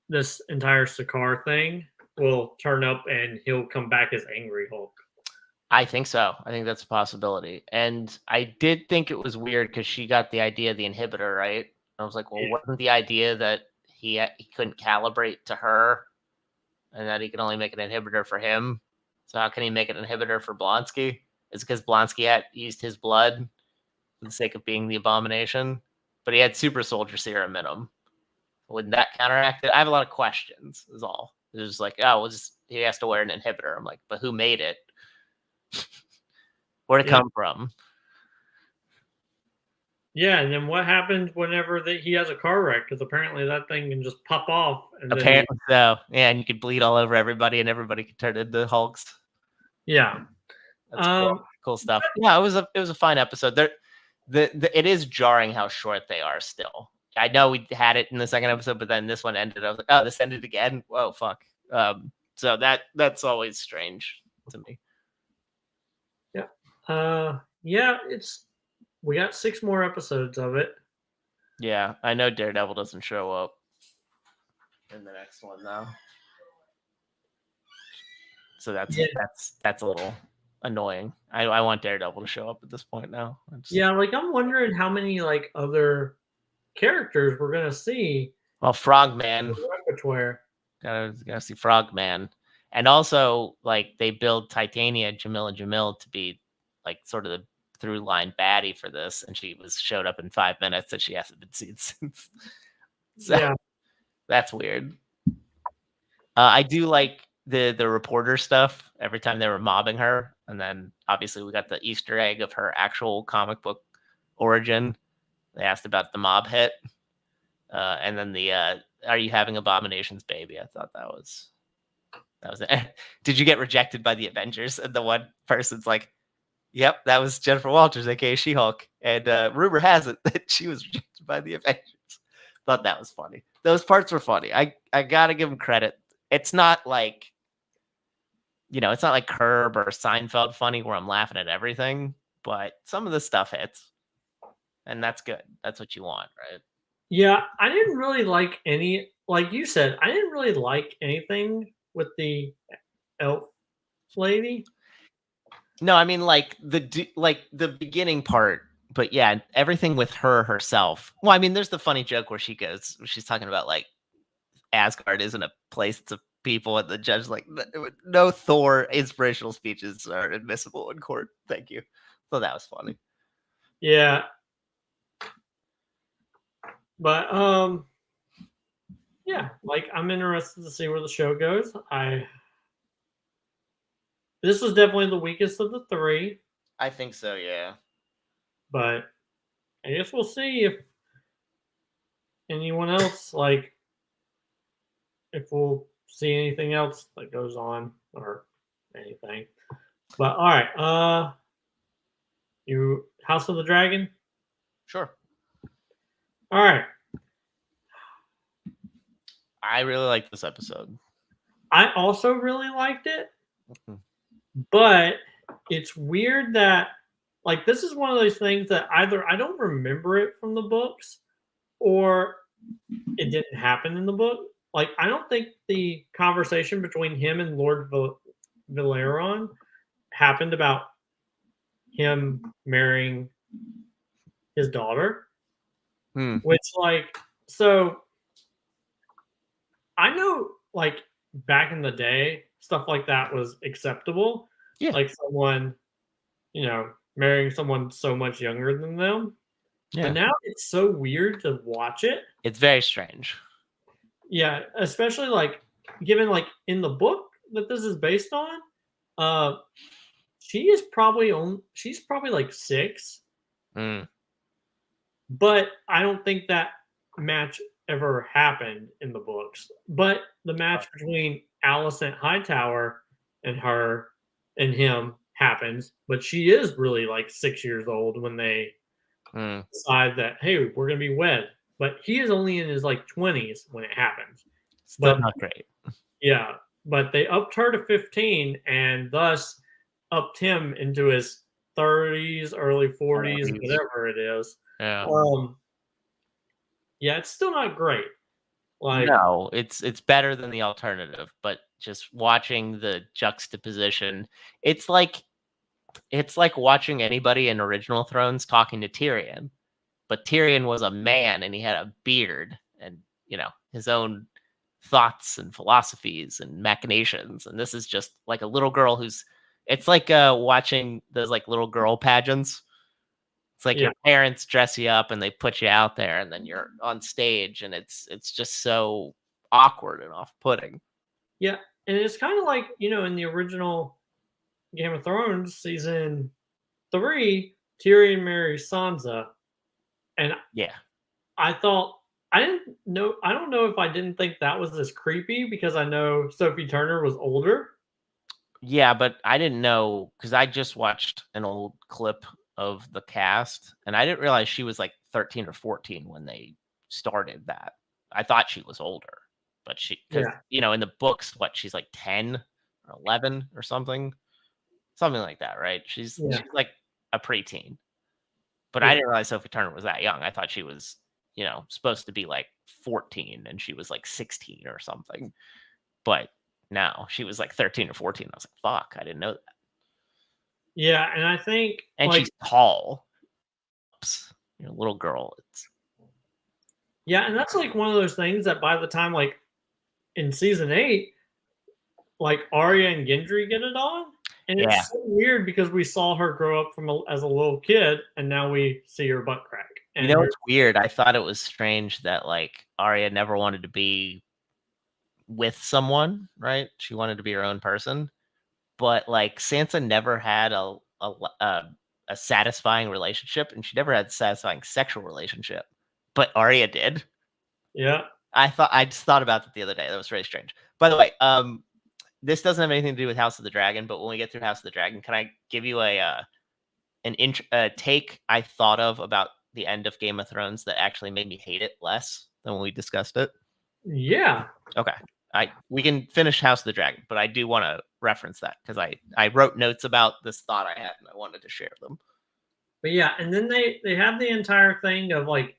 this entire Sakaar thing will turn up and he'll come back as Angry Hulk. I think so. I think that's a possibility. And I did think it was weird because she got the idea of the inhibitor, right? I was like, well, Yeah. wasn't the idea that he couldn't calibrate to her and that he could only make an inhibitor for him? So how can he make an inhibitor for Blonsky? It's because Blonsky had used his blood for the sake of being the abomination, but he had super soldier serum in him. Wouldn't that counteract it? I have a lot of questions, is all. It's just like, oh, he has to wear an inhibitor. I'm like, but who made it? Where'd it come from? Yeah, and then what happens whenever he has a car wreck? Because apparently that thing can just pop off. And apparently so. Yeah, and you could bleed all over everybody, and everybody could turn into Hulks. Yeah, that's cool stuff. Yeah, it was a fine episode. It is jarring how short they are still. I know we had it in the second episode, but then this one ended. I was like, oh, this ended again. Whoa, fuck. So that's always strange to me. Yeah. Yeah, we got 6 more episodes of it. Yeah, I know Daredevil doesn't show up in the next one though. So that's a little annoying. I want Daredevil to show up at this point now. Yeah, like I'm wondering how many like other characters we're gonna see. Well, Frogman. Repertoire. Gotta see Frogman. And also, like, they build Titania Jamila Jamil to be like sort of the through line baddie for this, and she showed up in 5 minutes and she hasn't been seen since. So yeah, that's weird. I do like the reporter stuff every time they were mobbing her, and then obviously we got the Easter egg of her actual comic book origin. They asked about the mob hit, and then the "Are you having Abomination's baby?" I thought that was it. Did you get rejected by the Avengers? And the one person's like, "Yep, that was Jennifer Walters, aka She-Hulk," and rumor has it that she was rejected by the Avengers. Thought that was funny. Those parts were funny. I gotta give them credit. It's not like, it's not like Curb or Seinfeld funny where I'm laughing at everything, but some of the stuff hits, and that's good. That's what you want, right? Yeah, I didn't really like like you said, I didn't really like anything with the elf lady. No, I mean like the beginning part, but yeah, everything with her herself. Well, I mean, there's the funny joke where she's talking about like Asgard isn't a place to people, and the judge like, no Thor inspirational speeches are admissible in court. Thank you. So that was funny. Yeah. But yeah, like I'm interested to see where the show goes. This was definitely the weakest of the 3. I think so, yeah. But I guess we'll see if anyone else if we'll see anything else that goes on or anything. But all right, you House of the Dragon? Sure. All right. I really liked this episode. I also really liked it. Mm-hmm. But it's weird that like this is one of those things that either I don't remember it from the books or it didn't happen in the book. Like I don't think the conversation between him and Lord Valeron happened about him marrying his daughter. Hmm. Which, like, so I know, like, back in the day, stuff like that was acceptable. Yeah. Like someone, marrying someone so much younger than them. But Yeah. now it's so weird to watch it. It's very strange. Yeah, especially like given like in the book that this is based on, uh she's probably like 6, Mm. but I don't think that match ever happened in the books. But the match between Alicent Hightower and her and him happens, but she is really like 6 years old when they Mm. decide that, hey, we're gonna be wed. But he is only in his like 20s when it happens. Still But not great. yeah, but they upped her to 15 and thus upped him into his 30s, early 40s, 40s. whatever it is. Yeah. Yeah, it's still not great. Like, No, it's better than the alternative, but just watching the juxtaposition, it's like watching anybody in Original Thrones talking to Tyrion, but Tyrion was a man and he had a beard and, his own thoughts and philosophies and machinations, and this is just like a little girl it's like watching those like little girl pageants. It's like yeah, your parents dress you up and they put you out there and then you're on stage and it's just so awkward and off-putting. yeah, and it's kind of like in the original Game of Thrones season 3, Tyrion marries Sansa, and Yeah. I thought I didn't know. I don't know if I didn't think that was as creepy because I know Sophie Turner was older. Yeah, but I didn't know because I just watched an old clip of the cast and I didn't realize she was like 13 or 14 when they started that. I thought she was older, but because, Yeah, in the books, she's like 10 or 11 or something like that, right? She's yeah, like a preteen. But I yeah. didn't realize Sophie Turner was that young. I thought she was, supposed to be like 14 and she was like 16 or something. But no, she was like 13 or 14. I was like, fuck, I didn't know that. Yeah, and I think And like she's tall. Little girl. yeah, and that's like one of those things that by the time like in season 8, like Arya and Gendry get it on, and Yeah. it's so weird because we saw her grow up as a little kid, and now we see her butt crack. And It's weird. I thought it was strange that like Arya never wanted to be with someone, right? She wanted to be her own person. But like Sansa never had a satisfying relationship, and she never had a satisfying sexual relationship. But Arya did. yeah, I just thought about that the other day. That was very strange. By the way, this doesn't have anything to do with House of the Dragon, but when we get through House of the Dragon, can I give you a take I thought of about the end of Game of Thrones that actually made me hate it less than when we discussed it? yeah, Okay. We can finish House of the Dragon, but I do want to reference that because I wrote notes about this thought I had and I wanted to share them. but yeah, and then they have the entire thing of like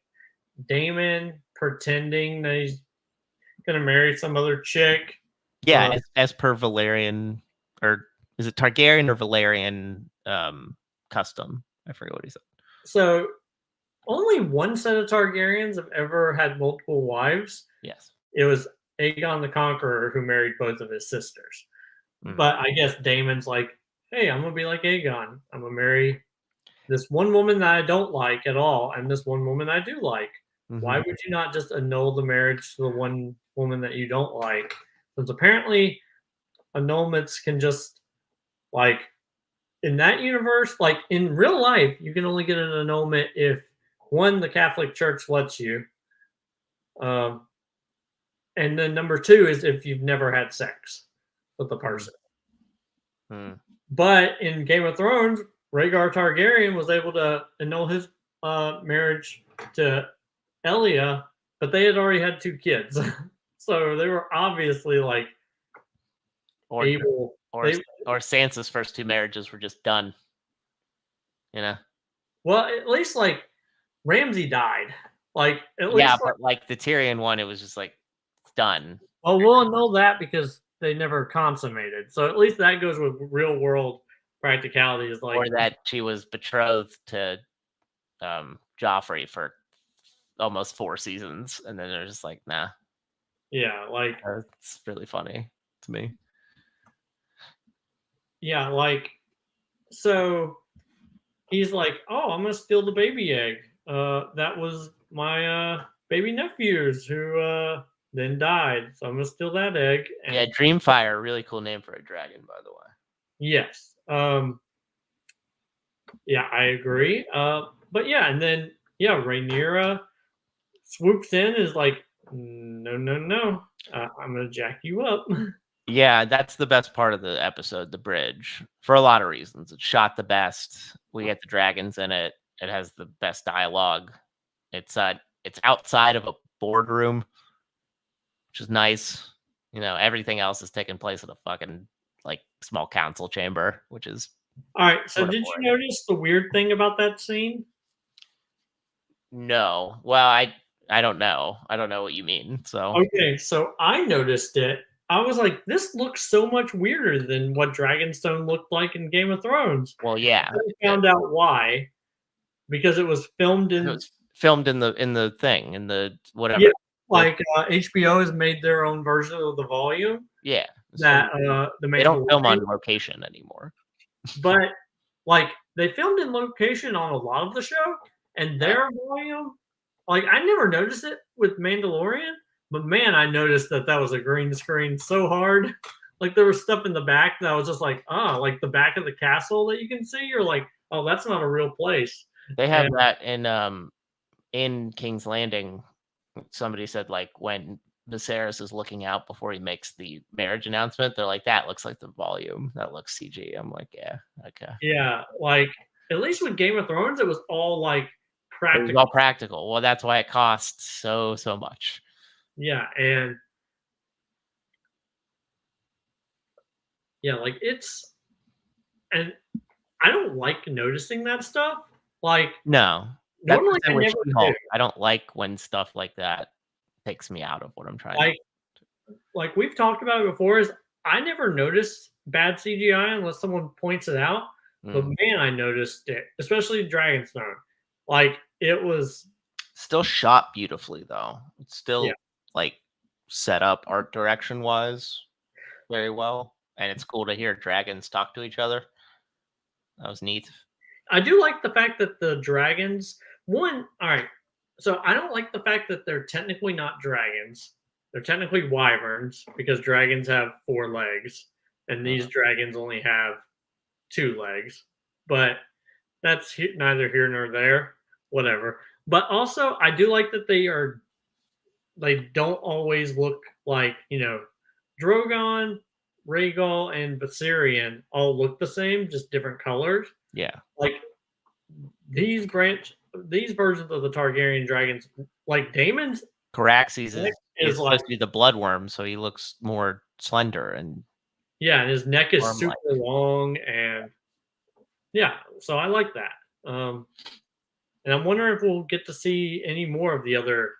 Daemon pretending that he's gonna marry some other chick. Yeah, as per Valerian, or is it Targaryen or Valerian custom? I forget what he said. So only one set of Targaryens have ever had multiple wives. Yes. It was Aegon the Conqueror who married both of his sisters. Mm-hmm. But I guess Daemon's like, hey, I'm gonna be like Aegon. I'm gonna marry this one woman that I don't like at all, and this one woman I do like. Mm-hmm. Why would you not just annul the marriage to the one woman that you don't like? Because apparently annulments can just like in that universe, like in real life, you can only get an annulment if one, the Catholic Church lets you, and then number two is if you've never had sex with the person. Mm. But in Game of Thrones, Rhaegar Targaryen was able to annul his marriage to Elia, but they had already had 2 kids, so they were obviously like able. Or Sansa's first 2 marriages were just done. Well, at least like Ramsay died. Like at least. Yeah, but like the Tyrion one, it was just like done. Well, we'll annul that because they never consummated. So at least that goes with real world practicality is like, or that she was betrothed to Joffrey for almost 4 seasons, and then they're just like, nah. yeah, like, It's really funny to me. yeah, like, so he's like, oh, I'm gonna steal the baby egg. That was my baby nephews who then died, so I'm gonna steal that egg. And Yeah, Dreamfire, really cool name for a dragon, by the way. yes, yeah, I agree. But yeah, and then yeah, Rhaenyra swoops in, is like, no, no, no, I'm gonna jack you up. Yeah, that's the best part of the episode, the bridge, for a lot of reasons. It's shot the best. We get the dragons in it. It has the best dialogue. It's outside of a boardroom, which is nice. You know, everything else is taking place in a fucking like small council chamber, which is All right, so sort of did boring. you notice the weird thing about that scene? No. Well, I don't know. I don't know what you mean. So Okay, so I noticed it. I was like, this looks so much weirder than what Dragonstone looked like in Game of Thrones. well, yeah. I found out why, because it was filmed It in, was filmed in the thing, in the whatever. yeah, like HBO has made their own version of the volume Yeah. that the They don't film Mandalorian, on location anymore. but like they filmed in location on a lot of the show, and Yeah. their volume, like I never noticed it with Mandalorian, but man, I noticed that was a green screen so hard. Like there was stuff in the back that I was just like, oh, like the back of the castle that you can see. You're like, oh, that's not a real place. They have And that in King's Landing. Somebody said like when Viserys is looking out before he makes the marriage announcement, they're like, that looks like the volume. That looks CG. I'm like, yeah, okay. yeah, like at least with Game of Thrones, it was all like It was practical. all practical. Well, that's why it costs so much. Yeah, and yeah, like it's, and I don't like noticing that stuff. Like No. That's the normally I thing with never do. She-Hulk. I don't like when stuff like that takes me out of what I'm trying to. Like we've talked about it before, is I never notice bad CGI unless someone points it out. But man, I noticed it, especially Dragonstone. Like it was Still shot beautifully though. It's still yeah. like set up art direction wise very well. And it's cool to hear dragons talk to each other. That was neat. I do like the fact that the dragons, one, all right. So I don't like the fact that they're technically not dragons. They're technically wyverns because dragons have 4 legs, and these dragons only have 2 legs. But that's neither here nor there. Whatever. But also, I do like that they don't always look like, Drogon, Rhaegal, and Viserion all look the same, just different colors. Yeah. Like these versions of the Targaryen dragons, like Daemon's Caraxes neck is like, supposed to be the bloodworm, so he looks more slender and yeah, and his neck is worm-like. super long, and yeah, so I like that. And I'm wondering if we'll get to see any more of the other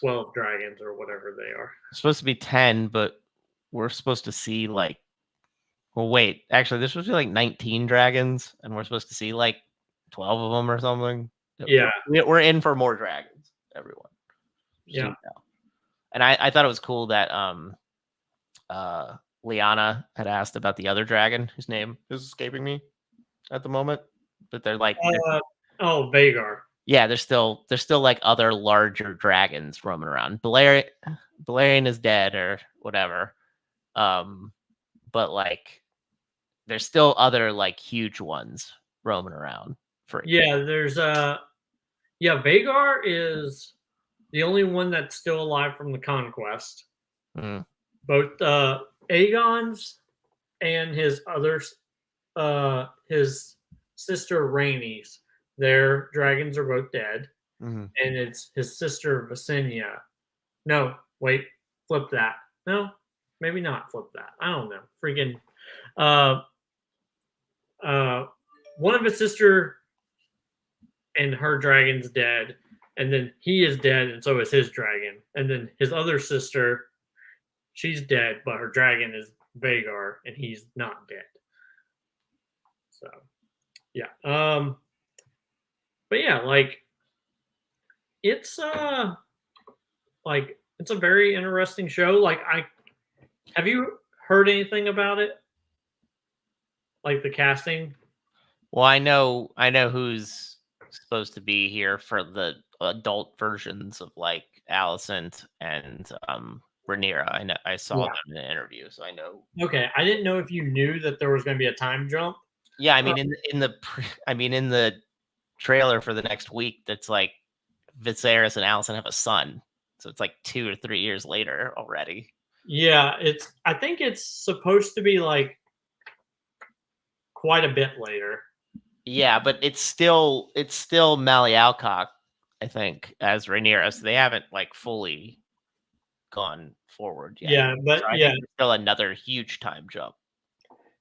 12 dragons or whatever they are. It's supposed to be 10, but we're supposed to see like, well, wait, actually, there's supposed to be like 19 dragons, and we're supposed to see like 12 of them or something. Yeah. We're in for more dragons, everyone. Yeah. And I thought it was cool that Lyanna had asked about the other dragon whose name is escaping me at the moment, but they're like, Vhagar. yeah, there's still like other larger dragons roaming around. Balerion is dead or whatever, but like there's still other like huge ones roaming around. There's Vhagar is the only one that's still alive from the conquest. Both Aegon's and his others, his sister Rhaenys, their dragons are both dead, and it's his sister Visenya. No, wait, flip that. No, maybe not flip that. I don't know. Freaking, one of his sister and her dragon's dead, and then he is dead, and so is his dragon. And then his other sister, she's dead, but her dragon is Vhagar, and he's not dead. So yeah. But yeah, like it's it's a very interesting show. Like I have you heard anything about it? Like the casting? Well, I know who's supposed to be here for the adult versions of like Alicent and Rhaenyra. I saw Yeah. them in an interview, so I know. Okay. I didn't know if you knew that there was going to be a time jump. Yeah, I Uh, mean I mean in the trailer for the next week, that's like Viserys and Alicent have a son, so it's like 2 or 3 years later already. yeah, I think it's supposed to be like quite a bit later. Yeah, but it's still Mally Alcock, I think, as Rhaenyra, so they haven't like fully gone forward yet. Yeah, So but I yeah, think there's still another huge time jump.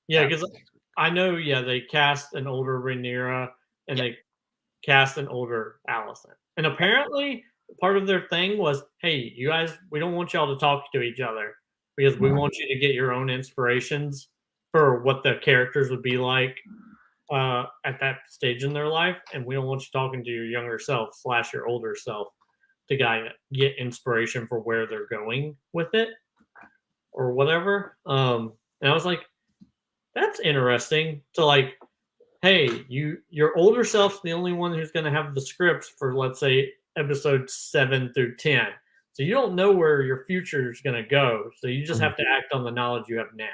yeah, Happening because next week. I know, yeah, they cast an older Rhaenyra and Yeah. they cast an older Allison. And apparently, part of their thing was, hey, you guys, we don't want y'all to talk to each other because we want you to get your own inspirations for what the characters would be like at that stage in their life, and we don't want you talking to your younger self slash your older self to get inspiration for where they're going with it or whatever. And I was like, that's interesting to like, hey, your older self's the only one who's going to have the scripts for, let's say, episode 7 through 10. So you don't know where your future is going to go. So you just have to act on the knowledge you have now.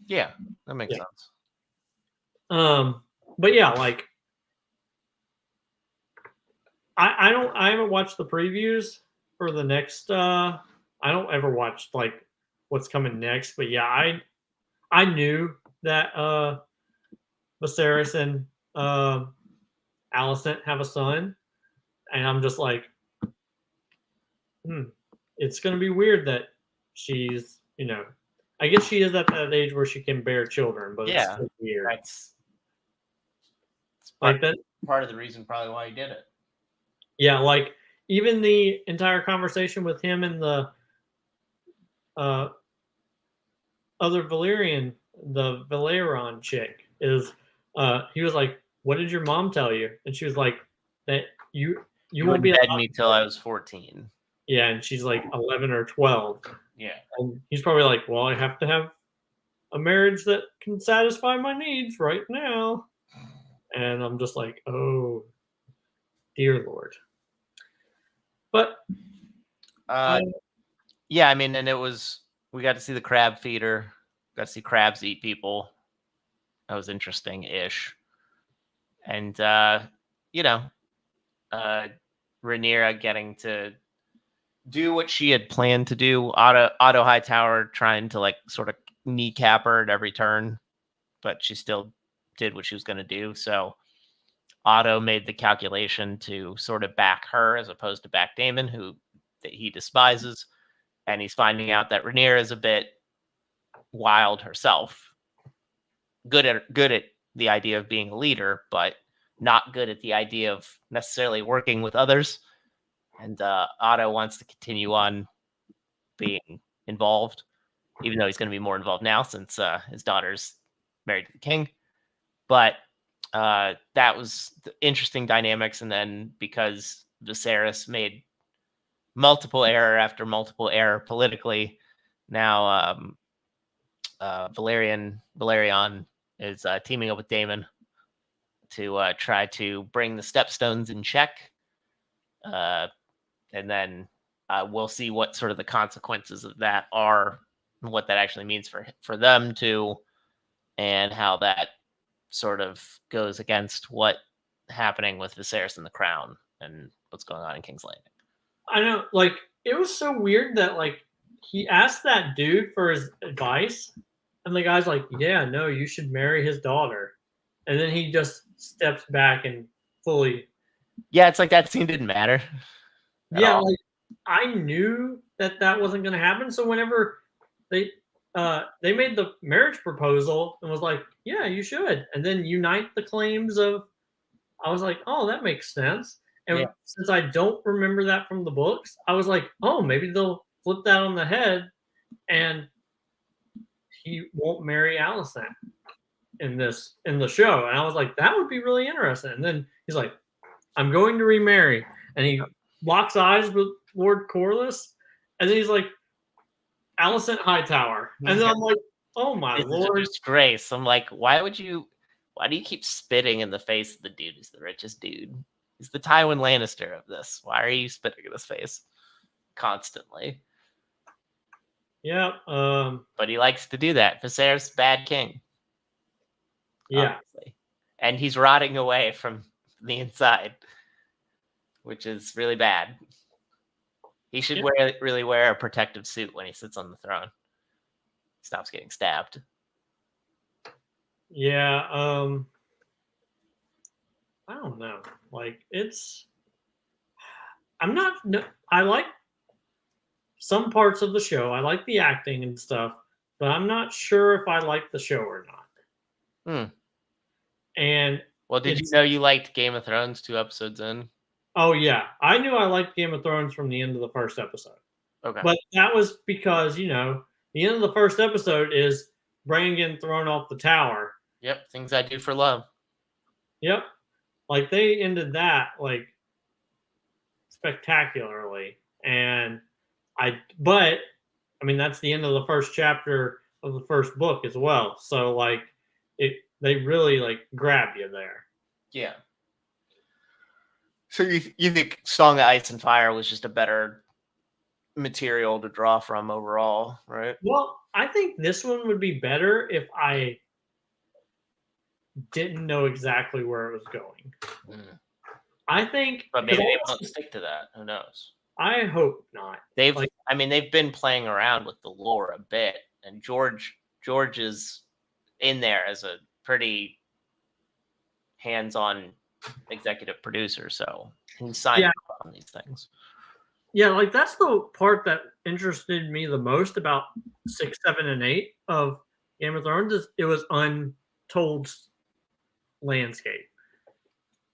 Yeah, that makes Yeah. sense. But yeah, like I haven't watched the previews for the next. I don't ever watch like what's coming next. But yeah, I knew that Viserys and Alicent have a son, and I'm just like, it's gonna be weird that she's, I guess she is at that age where she can bear children, but it's Yeah, still weird. that's Like that, part of the reason probably why he did it. yeah. Like even the entire conversation with him and the uh, other the Valerian chick is, he was like, "What did your mom tell you?" And she was like, "That you won't wouldn't be bed allowed." me till I was 14. Yeah, and she's like 11 or 12, Yeah. and he's probably like, "Well, I have to have a marriage that can satisfy my needs right now." And I'm just like, "Oh, dear Lord." But Uh, yeah, I mean, and we got to see the crab feeder, got to see crabs eat people. That was interesting-ish. And you know, uh Rhaenyra getting to do what she had planned to do. Otto Hightower trying to like sort of kneecap her at every turn, but she still did what she was going to do. So Otto made the calculation to sort of back her as opposed to back Daemon, who that he despises, and he's finding out that Rhaenyra is a bit wild herself. Good at the idea of being a leader, but not good at the idea of necessarily working with others. And Otto wants to continue on being involved, even though he's going to be more involved now since his daughter's married to the king. But that was the interesting dynamics. And then because Viserys made multiple error after multiple error politically, now Valerian is teaming up with Daemon to try to bring the Stepstones in check. And then we'll see what sort of the consequences of that are and what that actually means for them too, and how that sort of goes against what happening with Viserys and the Crown and what's going on in King's Landing. I know, like, it was so weird that like he asked that dude for his advice, and the guy's like, "Yeah, no, you should marry his daughter," and then he just steps back and fully. Yeah, it's like that scene didn't matter at Yeah, all. like I knew that wasn't going to happen. So whenever they they made the marriage proposal and was like, "Yeah, you should," and then unite the claims of, I was like, "Oh, that makes sense." Yeah. And since I don't remember that from the books, I was like, "Oh, maybe they'll flip that on the head, and he won't marry Alicent." in the show. And I was like, that would be really interesting. And then he's like, I'm going to remarry. And he locks eyes with Lord Corliss. And then he's like, Alicent Hightower. And then I'm like, oh my This is a lord. disgrace. I'm like, why do you keep spitting in the face of the dude who's the richest dude? He's the Tywin Lannister of this. Why are you spitting in his face constantly? Yeah. But he likes to do that. Viserys, bad king. Yeah. Obviously. And he's rotting away from the inside, which is really bad. He should really wear a protective suit when he sits on the throne. Stops getting stabbed. Yeah. I don't know. Like I like some parts of the show. I like the acting and stuff, but I'm not sure if I like the show or not. And well, did you know you liked Game of Thrones 2 episodes in? Oh yeah, I knew I liked Game of Thrones from the end of the first episode. Okay, but that was because the end of the first episode is Bran getting thrown off the tower. Yep, things I do for love. Yep, like they ended that like spectacularly, and but I mean that's the end of the first chapter of the first book as well. So like they really like grab you there. Yeah. So you think Song of Ice and Fire was just a better material to draw from overall, right? Well, I think this one would be better if I didn't know exactly where it was going. I think, but maybe they won't stick to that. Who knows? I hope not. They've been playing around with the lore a bit, and George is in there as a pretty hands-on executive producer, so he signed off on these things. Yeah, like that's the part that interested me the most about 6, 7, and 8 of Game of Thrones is it was untold landscape.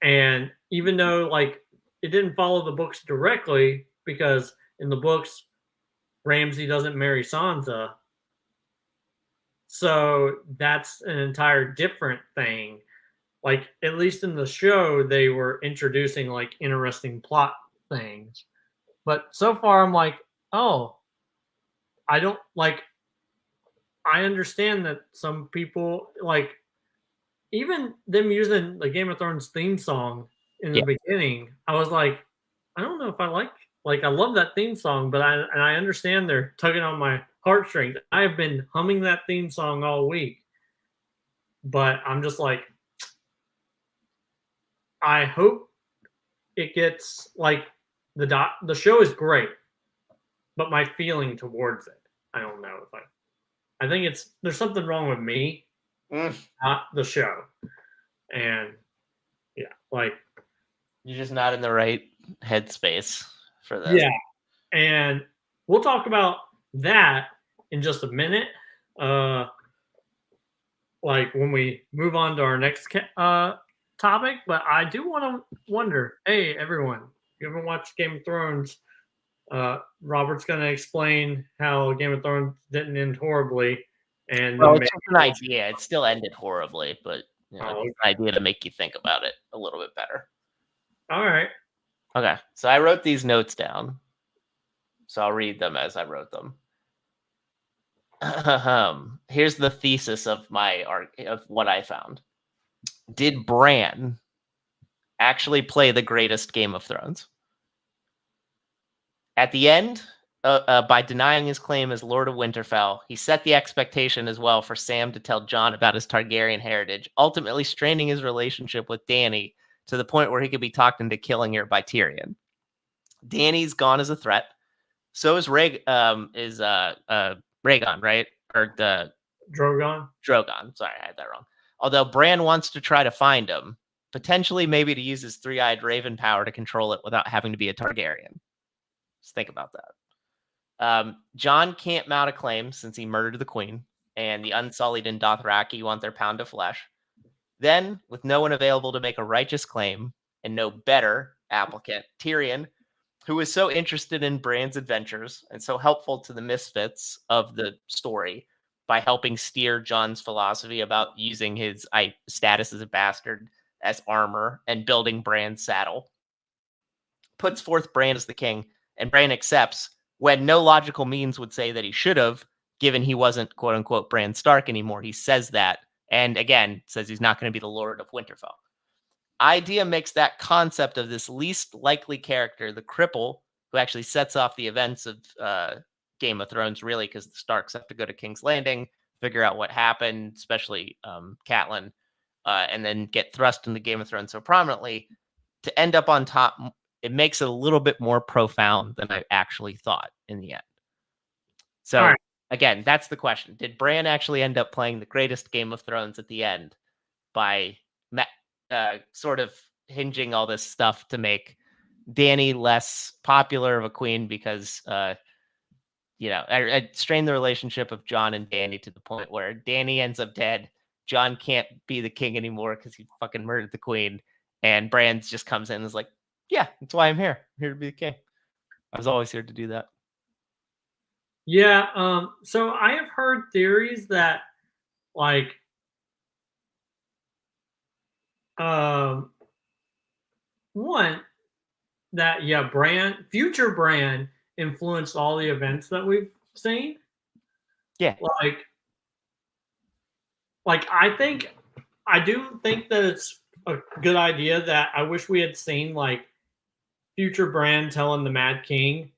And even though like it didn't follow the books directly, because in the books Ramsay doesn't marry Sansa. So that's an entire different thing. Like at least in the show, they were introducing like interesting plot things. But so far I'm like, oh, I don't like I understand that some people like even them using the Game of Thrones theme song in the beginning, I was like, I don't know if I like I love that theme song, but I understand they're tugging on my heartstrings. I have been humming that theme song all week. But I'm just like I hope it gets like the show is great, but my feeling towards it, I don't know if I think there's something wrong with me, not the show. And yeah, like you're just not in the right headspace for this. Yeah, and we'll talk about that in just a minute. Like when we move on to our next topic, but I do want to wonder, hey everyone, if you haven't watched Game of Thrones, Robert's going to explain how Game of Thrones didn't end horribly. And well, it's just an idea. It still ended horribly, but it's an idea to make you think about it a little bit better. All right. Okay, so I wrote these notes down, so I'll read them as I wrote them. Here's the thesis of of what I found. Did Bran actually play the greatest Game of Thrones? At the end, by denying his claim as Lord of Winterfell, he set the expectation as well for Sam to tell Jon about his Targaryen heritage, ultimately straining his relationship with Dany to the point where he could be talked into killing her by Tyrion. Dany's gone as a threat. So is Rhaegon, right? Or the Drogon. Sorry, I had that wrong. Although Bran wants to try to find him, potentially maybe to use his three-eyed raven power to control it without having to be a Targaryen. Just think about that. Jon can't mount a claim since he murdered the queen, and the Unsullied and Dothraki want their pound of flesh. Then, with no one available to make a righteous claim, and no better applicant, Tyrion, who was so interested in Bran's adventures and so helpful to the misfits of the story, by helping steer Jon's philosophy about using his status as a bastard as armor and building Bran's saddle. Puts forth Bran as the king, and Bran accepts when no logical means would say that he should have, given he wasn't quote unquote Bran Stark anymore. He says that, and again says he's not going to be the Lord of Winterfell. Idea makes that concept of this least likely character, the cripple, who actually sets off the events of Game of Thrones, really, because the Starks have to go to King's Landing, figure out what happened, especially Catelyn, and then get thrust into Game of Thrones so prominently. To end up on top, it makes it a little bit more profound than I actually thought in the end. So, again, that's the question. Did Bran actually end up playing the greatest Game of Thrones at the end by sort of hinging all this stuff to make Dany less popular of a queen because, I strained the relationship of Jon and Dany to the point where Dany ends up dead. Jon can't be the king anymore because he fucking murdered the queen. And Bran just comes in and is like, yeah, that's why I'm here. I'm here to be the king. I was always here to do that. Yeah. So I have heard theories that, like, one, that future Bran influenced all the events that we've seen. Yeah. Like I do think that it's a good idea that I wish we had seen, like, future Bran telling the Mad King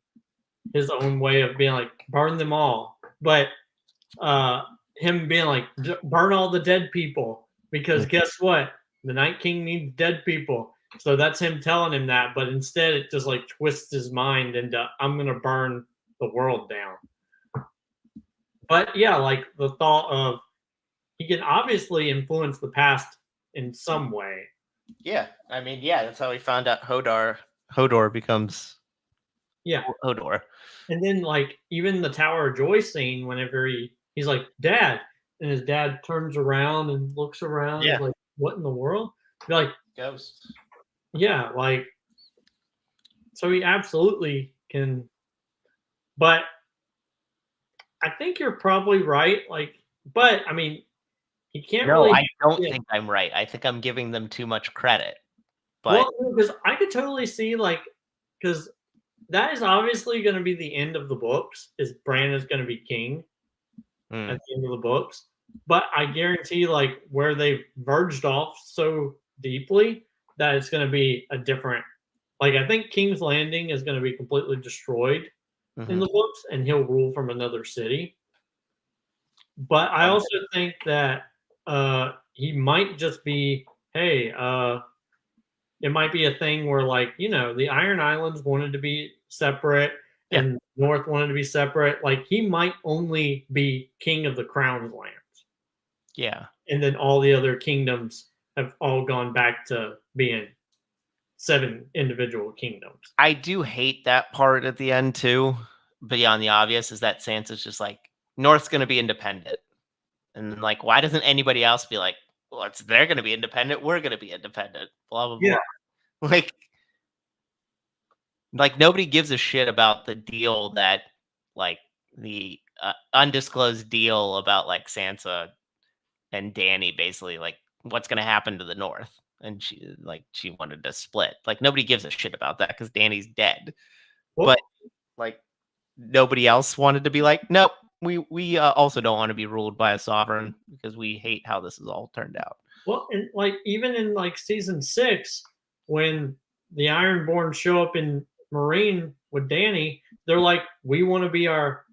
his own way of being like, burn them all. But him being like, burn all the dead people, because guess what? The Night King needs dead people. So that's him telling him that, but instead it just like twists his mind into, I'm gonna burn the world down. But yeah, like the thought of he can obviously influence the past in some way. Yeah, I mean, yeah, that's how we found out Hodor becomes Hodor. And then, like, even the Tower of Joy scene, whenever he's like, Dad, and his dad turns around and looks around, Yeah. like, what in the world? Be like, Ghost. Yeah, like, so he absolutely can. But I think you're probably right. Like, but I mean, he can't No, really. I don't think I'm right. I think I'm giving them too much credit. But Well, because I could totally see, like, because that is obviously going to be the end of the books. Is Bran is going to be king at the end of the books. But I guarantee, like, where they've verged off so deeply, that it's going to be a different. Like, I think King's Landing is going to be completely destroyed in the books, and he'll rule from another city. But I also think that he might just be, hey, it might be a thing where, like, the Iron Islands wanted to be separate, and North wanted to be separate. Like, he might only be king of the Crown's lands. Yeah. And then all the other kingdoms have all gone back to being 7 individual kingdoms. I do hate that part at the end too. Beyond the obvious is that Sansa's just like, North's going to be independent. And like, why doesn't anybody else be like, well, they're going to be independent. We're going to be independent. Blah, blah, blah. Like nobody gives a shit about the deal that, like, the undisclosed deal about, like, Sansa and Dany basically, like, what's going to happen to the North. And she wanted to split. Like, nobody gives a shit about that because Dany's dead. But, like, nobody else wanted to be like, nope, we also don't want to be ruled by a sovereign because we hate how this has all turned out. Well, and like even in like season 6, when the Ironborn show up in Marine with Dany, they're like, we want to be our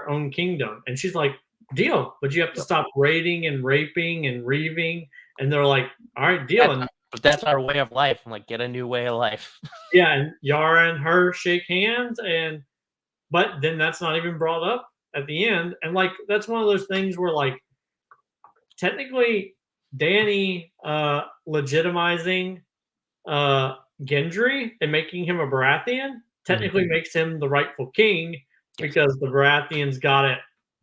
own kingdom. And she's like, deal, but you have to stop raiding and raping and reaving. And they're like, all right, deal. But that's our way of life. I'm like, get a new way of life. Yeah, and Yara and her shake hands, but then that's not even brought up at the end. And like, that's one of those things where, like, technically Dany legitimizing Gendry and making him a Baratheon technically makes him the rightful king because the Baratheons got it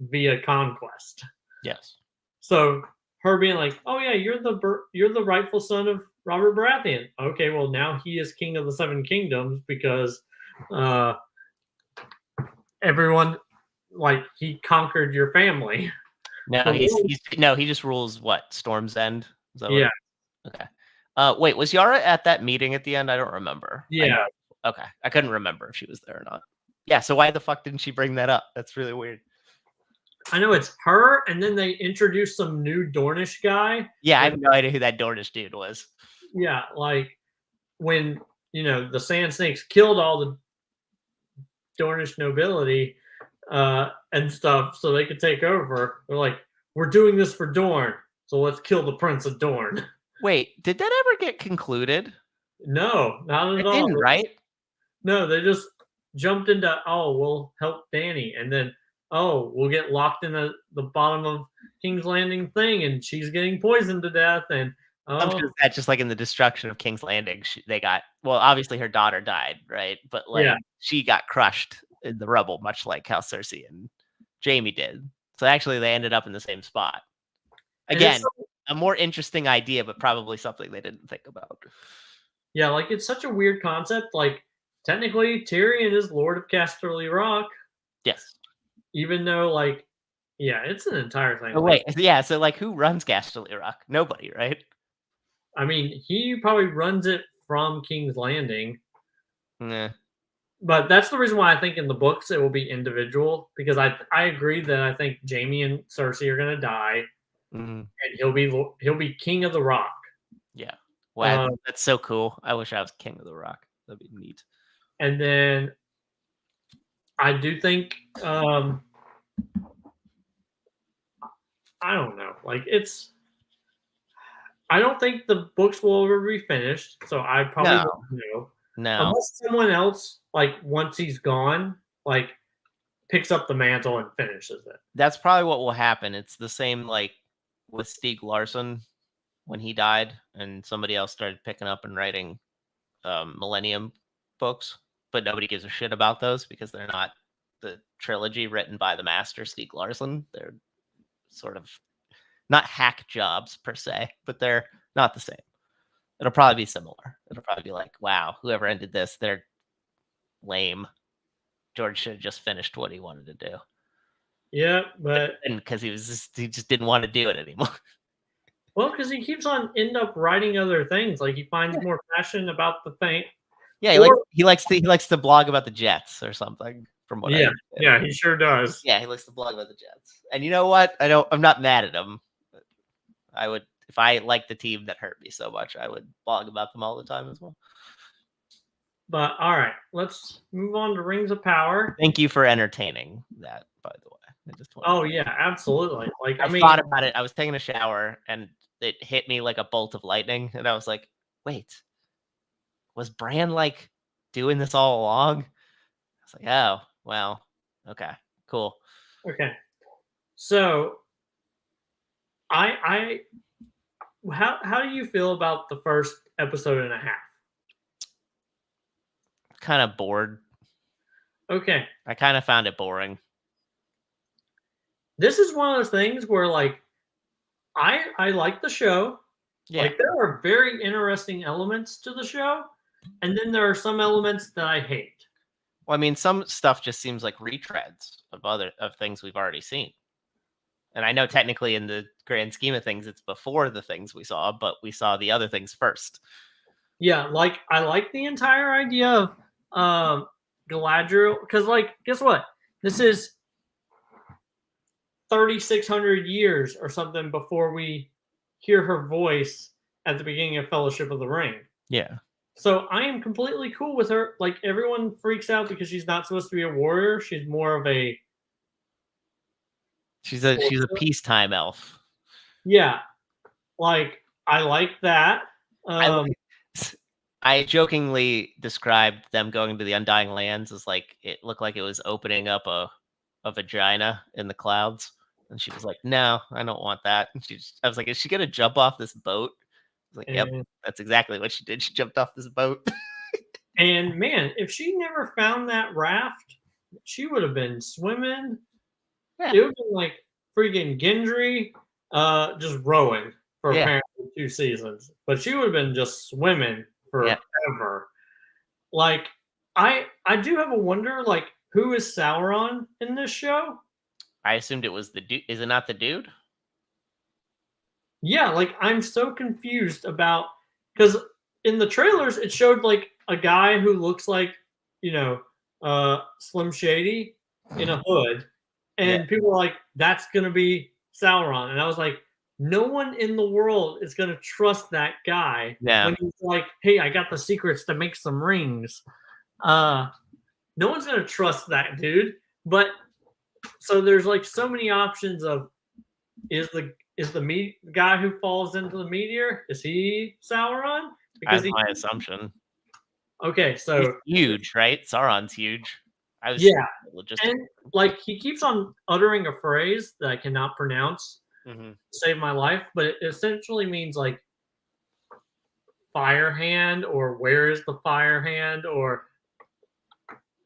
via conquest. Yes. So her being like, "Oh yeah, you're the rightful son of Robert Baratheon." Okay, well now he is king of the 7 kingdoms because everyone, like, he conquered your family. No, The world- he just rules what? Storm's End? Is that what yeah, okay. Wait, was Yara at that meeting at the end? I don't remember. I yeah. know. Okay. I couldn't remember if she was there or not. Yeah, so why the fuck didn't she bring that up? That's really weird. I know it's her, and then they introduced some new Dornish guy. Yeah, I have no idea who that Dornish dude was. Yeah, like when the Sand Snakes killed all the Dornish nobility and stuff, so they could take over. They're like, "We're doing this for Dorne, so let's kill the Prince of Dorne." Wait, did that ever get concluded? No, not at It all. didn't, right? No, they just jumped into, "Oh, we'll help Dany," and then, "Oh, we'll get locked in the bottom of King's Landing thing, and she's getting poisoned to death." And I'm sure that just like in the destruction of King's Landing, they got obviously her daughter died, right? But like yeah, she got crushed in the rubble, much like how Cersei and Jaime did. So actually, they ended up in the same spot. and it's Again, a more interesting idea, but probably something they didn't think about. yeah, like it's such a weird concept. Like technically, Tyrion is Lord of Casterly Rock, Yes. even though yeah, it's an entire thing. Oh, wait, yeah. So like, who runs Casterly Rock? Nobody, right? I mean, he probably runs it from King's Landing. Yeah. But that's the reason why I think in the books it will be individual, because I agree that I think Jaime and Cersei are gonna die, Mm-hmm. and he'll be King of the Rock. Yeah. Wow, that's so cool. I wish I was King of the Rock. That'd be neat. And then I do think I don't know, like I don't think the books will ever be finished, so I probably No. won't know. No. Unless someone else, like once he's gone, like picks up the mantle and finishes it. That's probably what will happen. It's the same like with Stieg Larsson when he died, and somebody else started picking up and writing Millennium books, but nobody gives a shit about those because they're not the trilogy written by the master Stieg Larsson. They're sort of not hack jobs per se, but they're not the same. It'll probably be similar. It'll probably be like, wow, whoever ended this, they're lame. George should have just finished what he wanted to do. Yeah, but because he just didn't want to do it anymore. Well, because he keeps on end up writing other things. Like he finds more passion about the thing. Yeah, he likes to blog about the Jets or something. From what yeah, he sure does. Yeah, he likes to blog about the Jets. And you know what? I'm not mad at him. I would, if I liked the team that hurt me so much, I would blog about them all the time as well. But all right, let's move on to Rings of Power. Thank you for entertaining that, by the way. Oh yeah, absolutely. Like I thought about it. I was taking a shower and it hit me like a bolt of lightning, and I was like, "Wait, was Bran like doing this all along?" I was like, "Oh, well, okay, cool." Okay, so how do you feel about the first episode and a half? Kind of bored. Okay, I kind of found it boring. This is one of those things where like I like the show. Yeah. Like there are very interesting elements to the show, and then there are some elements that I hate. Well, I mean, some stuff just seems like retreads of things we've already seen. And I know technically in the grand scheme of things, it's before the things we saw, but we saw the other things first. Yeah, like I like the entire idea of Galadriel, because like guess what? This is 3,600 years or something before we hear her voice at the beginning of Fellowship of the Ring. Yeah. So I am completely cool with her. Like everyone freaks out because she's not supposed to be a warrior. She's more of a She's a peacetime elf. Yeah. Like I like that. I jokingly described them going to the Undying Lands as like it looked like it was opening up a vagina in the clouds. And she was like, "No, I don't want that." And I was like, "Is she gonna jump off this boat?" I was like, "Yep, that's exactly what she did. She jumped off this boat." And man, if she never found that raft, she would have been swimming. Yeah. It would have been like freaking Gendry, just rowing for apparently 2 seasons. But she would have been just swimming forever. Like, I do have a wonder, like, who is Sauron in this show? I assumed it was the dude. Is it not the dude? Yeah, like I'm so confused about because in the trailers it showed like a guy who looks like you know Slim Shady in a hood, Yeah. and people were like, "That's gonna be Sauron," and I was like, "No one in the world is gonna trust that guy Yeah. when he's like, hey, I got the secrets to make some rings.' Uh, no one's gonna trust that dude." But so there's like so many options of is the guy who falls into the meteor, is he Sauron? Because That's he my assumption. okay, He's so huge, right? Sauron's huge. I was yeah, logistic. and like he keeps on uttering a phrase that I cannot pronounce Mm-hmm. to save my life, but it essentially means like fire hand or where is the fire hand or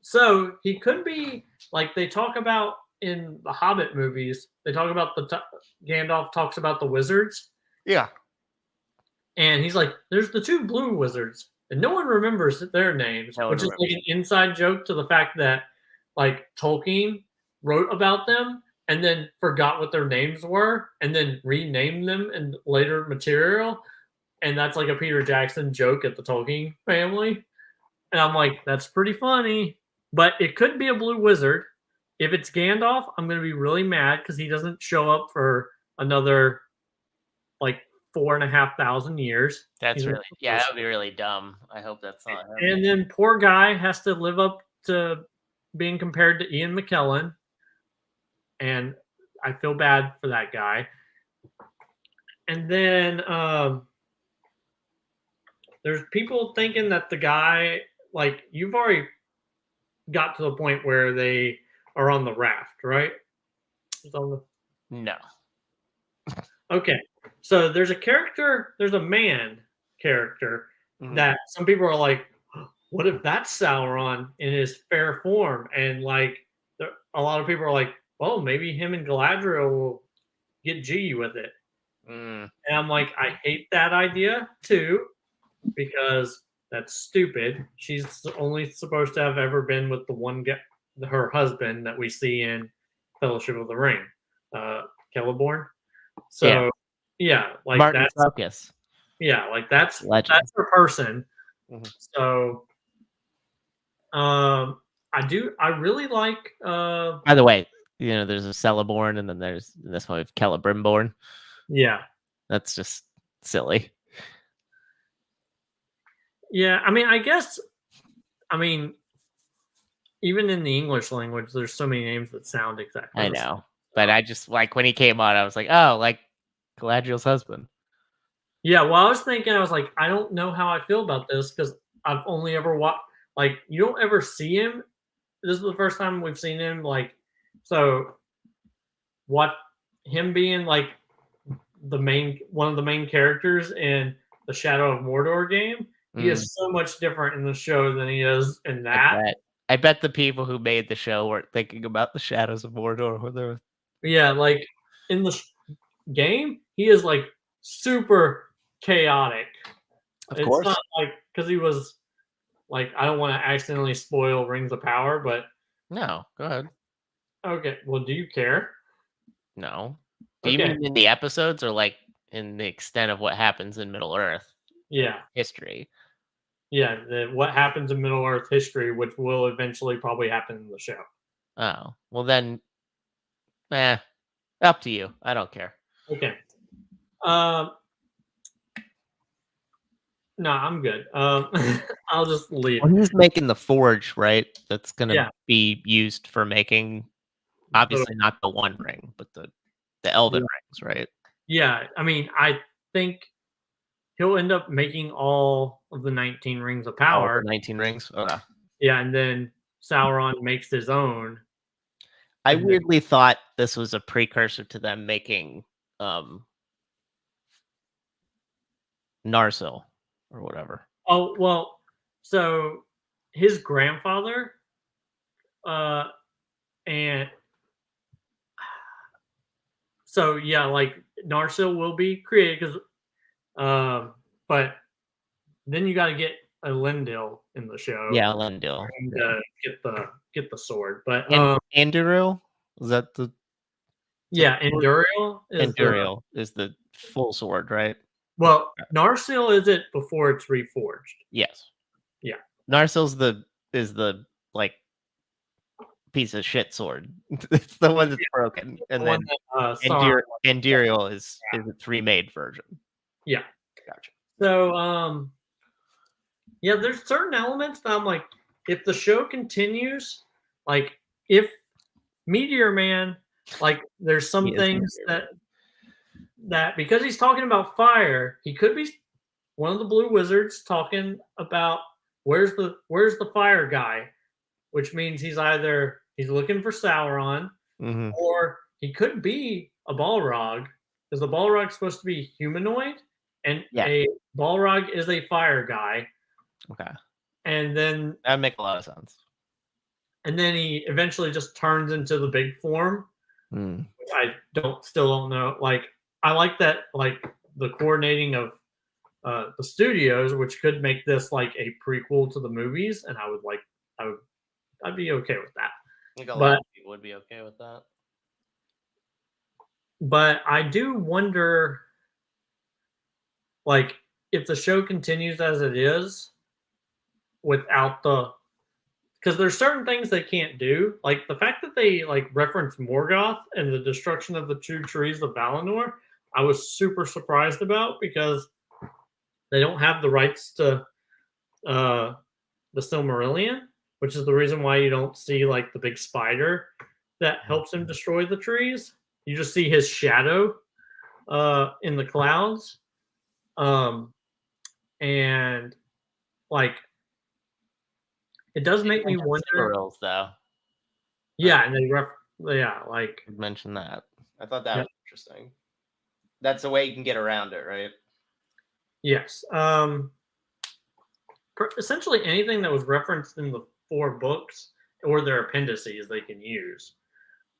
so he could be like they talk about in the Hobbit movies. They talk about Gandalf talks about the wizards. Yeah. And he's like, "There's the two blue wizards," and no one remembers their names, No one which is like remembers. an inside joke to the fact that like Tolkien wrote about them and then forgot what their names were and then renamed them in later material. And that's like a Peter Jackson joke at the Tolkien family. And I'm like, that's pretty funny. But it could be a blue wizard. If it's Gandalf, I'm going to be really mad because he doesn't show up for another like 4,500 years. That's He's really, yeah, that would be really dumb. I hope that's not him. and then poor guy has to live up to being compared to Ian McKellen, and I feel bad for that guy. And then there's people thinking that the guy, like you've already got to the point where they are on the raft, right? It's on the No. okay. So there's a character, there's a man character Mhm. that some people are like, what if that's Sauron in his fair form? And like, a lot of people are like, well, maybe him and Galadriel will get G with it. Mm, And I'm like, I hate that idea too because that's stupid. She's only supposed to have ever been with the one guy, her husband that we see in Fellowship of the Ring, uh, Celeborn. yeah. So yeah, like Martin that's Focus. yeah, like that's Legend. her person. Mhm. So I really like By the way, there's a Celeborn and then there's this one with Celebrimborn. yeah. That's just silly. Yeah, I mean even in the English language there's so many names that sound exactly I the same. know. But I just like when he came on, I was like, oh, like Galadriel's husband. Yeah, well I was thinking I was like I don't know how I feel about this cuz I've only ever watched like you don't ever see him. This is the first time we've seen him like so what him being like the main one of the main characters in the Shadow of Mordor game. He Mm, is so much different in the show than he is in I that. bet. I bet the people who made the show weren't thinking about the Shadows of Mordor when they were. Yeah, like in the game, he is like super chaotic. Of It's course. not like because he was like I don't want to accidentally spoil Rings of Power, but No, go ahead. okay. Well, do you care? No. Do you Okay, mean in the episodes or like in the extent of what happens in Middle Earth, like yeah, history? yeah. What happens in Middle Earth history, which will eventually probably happen in the show. Oh, well then, up to you. I don't care. Okay. Um, no, I'm good. I'll just leave. Well, he's making the forge, right? That's gonna Yeah, be used for making the, obviously not the One Ring, but the Elven yeah, rings, right? yeah. I mean, I think he'll end up making all of the 19 rings of All the power. 19 rings. Okay. Yeah, and then Sauron makes his own. I And then, weirdly thought this was a precursor to them making um Narsil or whatever. oh well, so his grandfather, uh, and so yeah, like Narsil will be created because, but then you got to get a Lendil in the show Yeah, Elendil. and Yeah. get the sword. But And Anduril? Is that the Yeah, Endurial is Endurial is the full sword, right? well, Narsil is it before it's reforged. Yes. Yeah. Narsil's is the like piece of shit sword. It's the one that's broken, and The then one that Sauron. Endurial is its remade version. Yeah. Gotcha. So yeah, there's certain elements that I'm like, if the show continues, like if Meteor Man, like there's some He is things Meteor that because he's talking about fire, he could be one of the Blue Wizards talking about where's the fire guy, which means he's either he's looking for Sauron, Mm-hmm. or he could be a Balrog, because the Balrog's supposed to be humanoid, and Yeah. a Balrog is a fire guy, Okay. and then That'd make a lot of sense. he eventually just turns into the big form. Mm. Which I still don't know. Like I like that, like the coordinating of the studios, which could make this like a prequel to the movies, and I'd be okay with that. I think a lot But of people would be okay with that. but I do wonder, like, if the show continues as it is without the, because there's certain things they can't do, like the fact that they like reference Morgoth and the destruction of the two trees of Valinor. I was super surprised about, because they don't have the rights to the Silmarillion, which is the reason why you don't see like the big spider that helps him destroy the trees. You just see his shadow in the clouds. And like it does make me wonder. Citadels, though. Yeah, and yeah, like You mentioned that. I thought that yeah. was interesting. That's the way you can get around it, right? Yes. Essentially anything that was referenced in the 4 books or their appendices they can use.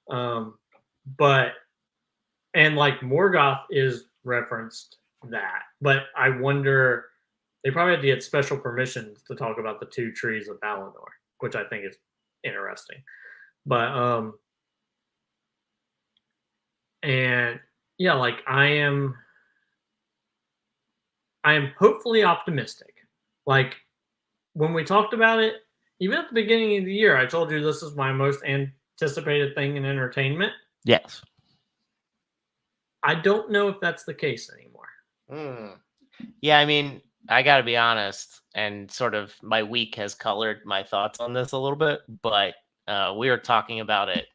But and like Morgoth is referenced that, but I wonder, they probably had to get special permissions to talk about the 2 trees of Valinor, which I think is interesting. But and yeah, like I am hopefully optimistic. Like when we talked about it, even at the beginning of the year, I told you this is my most anticipated thing in entertainment. Yes. I don't know if that's the case anymore. Yeah, I mean, I got to be honest, and sort of my week has colored my thoughts on this a little bit, but we were talking about it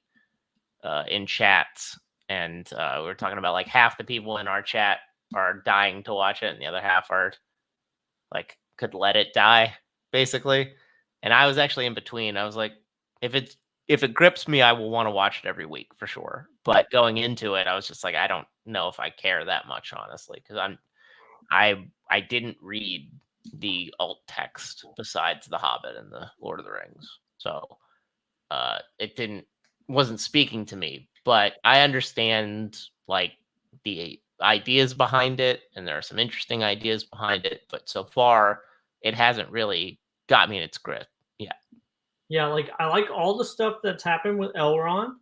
in chats, and we were talking about like half the people in our chat are dying to watch it, and the other half are like could let it die, basically. And I was actually in between. I was like, if it grips me, I will want to watch it every week for sure. But going into it, I was just like, I don't know if I care that much, honestly, because I didn't read the alt text besides The Hobbit and the Lord of the Rings, so it wasn't speaking to me. But I understand like the ideas behind it, and there are some interesting ideas behind it. But so far, it hasn't really got me in its grip yet. Yeah, like I like all the stuff that's happened with Elrond.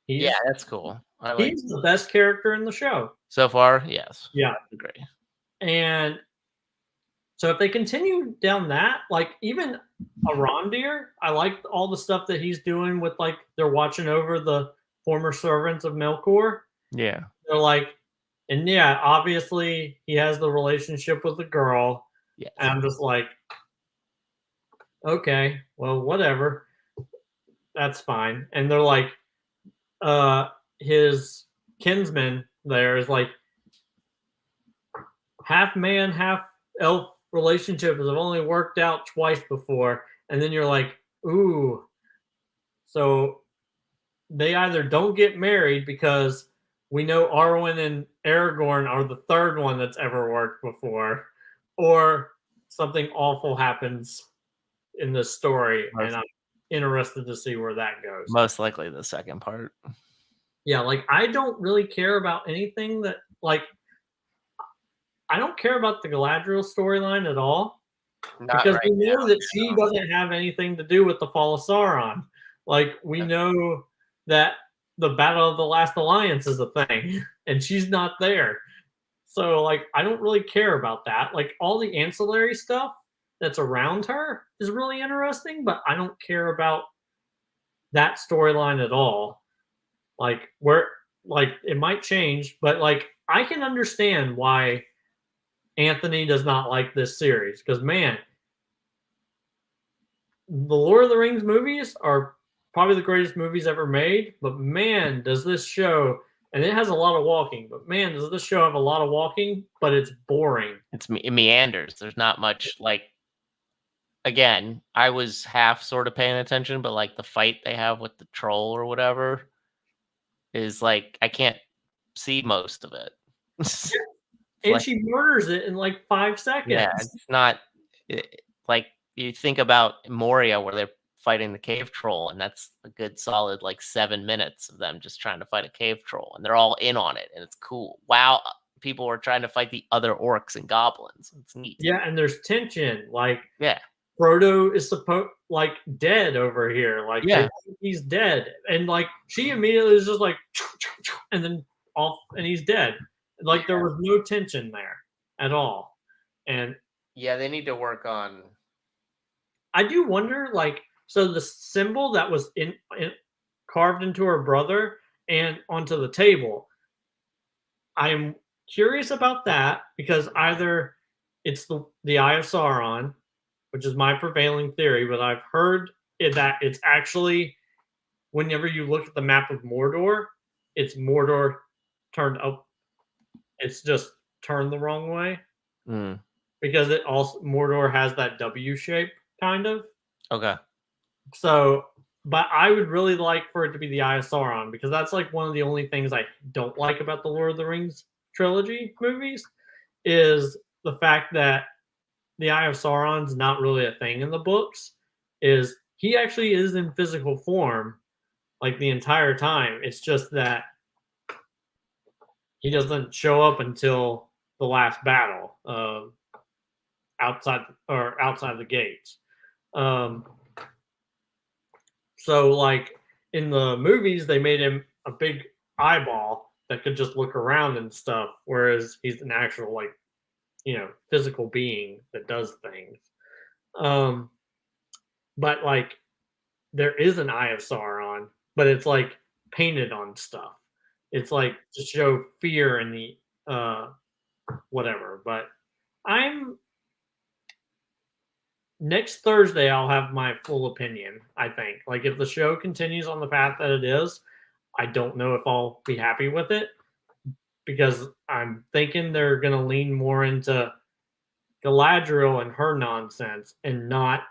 Yeah, that's cool. He's the best character in the show so far. Yes. Yeah, Agree. And so if they continue down that, like even Arondir, I like all the stuff that he's doing with like they're watching over the former servants of Melkor. Yeah. They're like, and yeah, obviously he has the relationship with the girl. Yes. And I'm just like, okay, well, whatever. That's fine. And they're like, his kinsman there is like half man, half elf relationships have only worked out twice before. And then you're like, ooh. So they either don't get married because we know Arwen and Aragorn are the third one that's ever worked before, or something awful happens in this story, and I'm interested to see where that goes. Most likely the second part. Yeah, like I don't really care about anything that like I don't care about the Galadriel storyline at all. Because we know that she doesn't have anything to do with the fall of Sauron. Like we know that the Battle of the Last Alliance is a thing, and she's not there. So like I don't really care about that. Like all the ancillary stuff that's around her is really interesting, but I don't care about that storyline at all. Like where like it might change, but like I can understand why Anthony does not like this series because man, the Lord of the Rings movies are probably the greatest movies ever made, but man, does this show and it has a lot of walking, but man, does this show have a lot of walking, but it's boring. It meanders. There's not much like. Again, I was half sort of paying attention, but like the fight they have with the troll or whatever is like I can't see most of it. It's And like, she murders it in like 5 yeah, seconds. it's not like you think about Moria where they're fighting the cave troll, and that's a good solid like 7 minutes of them just trying to fight a cave troll, and they're all in on it, and it's cool. Wow, people are trying to fight the other orcs and goblins. It's neat. Yeah, and there's tension. Like Yeah, Frodo is supposed like dead over here. Like they yeah, think he's dead, and like she immediately is just like, and then off, and he's dead. Like there was no tension there at all. And yeah. They need to work on. I do wonder, like, so the symbol that was in carved into her brother and onto the table. I am curious about that because either it's the Eye of Sauron, which is my prevailing theory, but I've heard that it's actually whenever you look at the map of Mordor, it's Mordor turned up. It's just turned the wrong way Mm, because it also Mordor has that W shape kind of. okay. So, but I would really like for it to be the Eye of Sauron because that's like one of the only things I don't like about the Lord of the Rings trilogy movies is the fact that the Eye of Sauron's not really a thing in the books. Is he actually is in physical form like the entire time? It's just that he doesn't show up until the last battle, outside the gates. Um, So like in the movies, they made him a big eyeball that could just look around and stuff, whereas he's an actual like physical being that does things. Um, but like there is an Eye of Sauron, but it's like painted on stuff. It's like to show fear in the whatever. But I'm next Thursday I'll have my full opinion, I think. Like if the show continues on the path that it is, I don't know if I'll be happy with it because I'm thinking they're going to lean more into Galadriel and her nonsense and not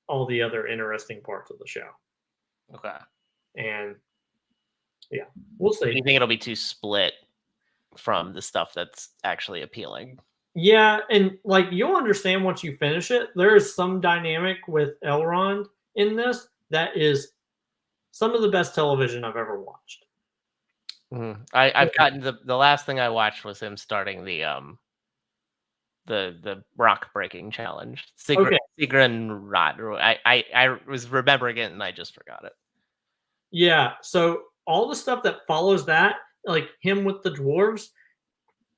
all the other interesting parts of the show. Okay. And yeah, we'll Do you see. think it'll be too split from the stuff that's actually appealing? Yeah, and like you'll understand once you finish it. There is some dynamic with Elrond in this that is some of the best television I've ever watched. I've gotten the last thing I watched was him starting the rock breaking challenge. Sigrin Rod. I was remembering it and I just forgot it. Yeah, so all the stuff that follows that, like him with the dwarves,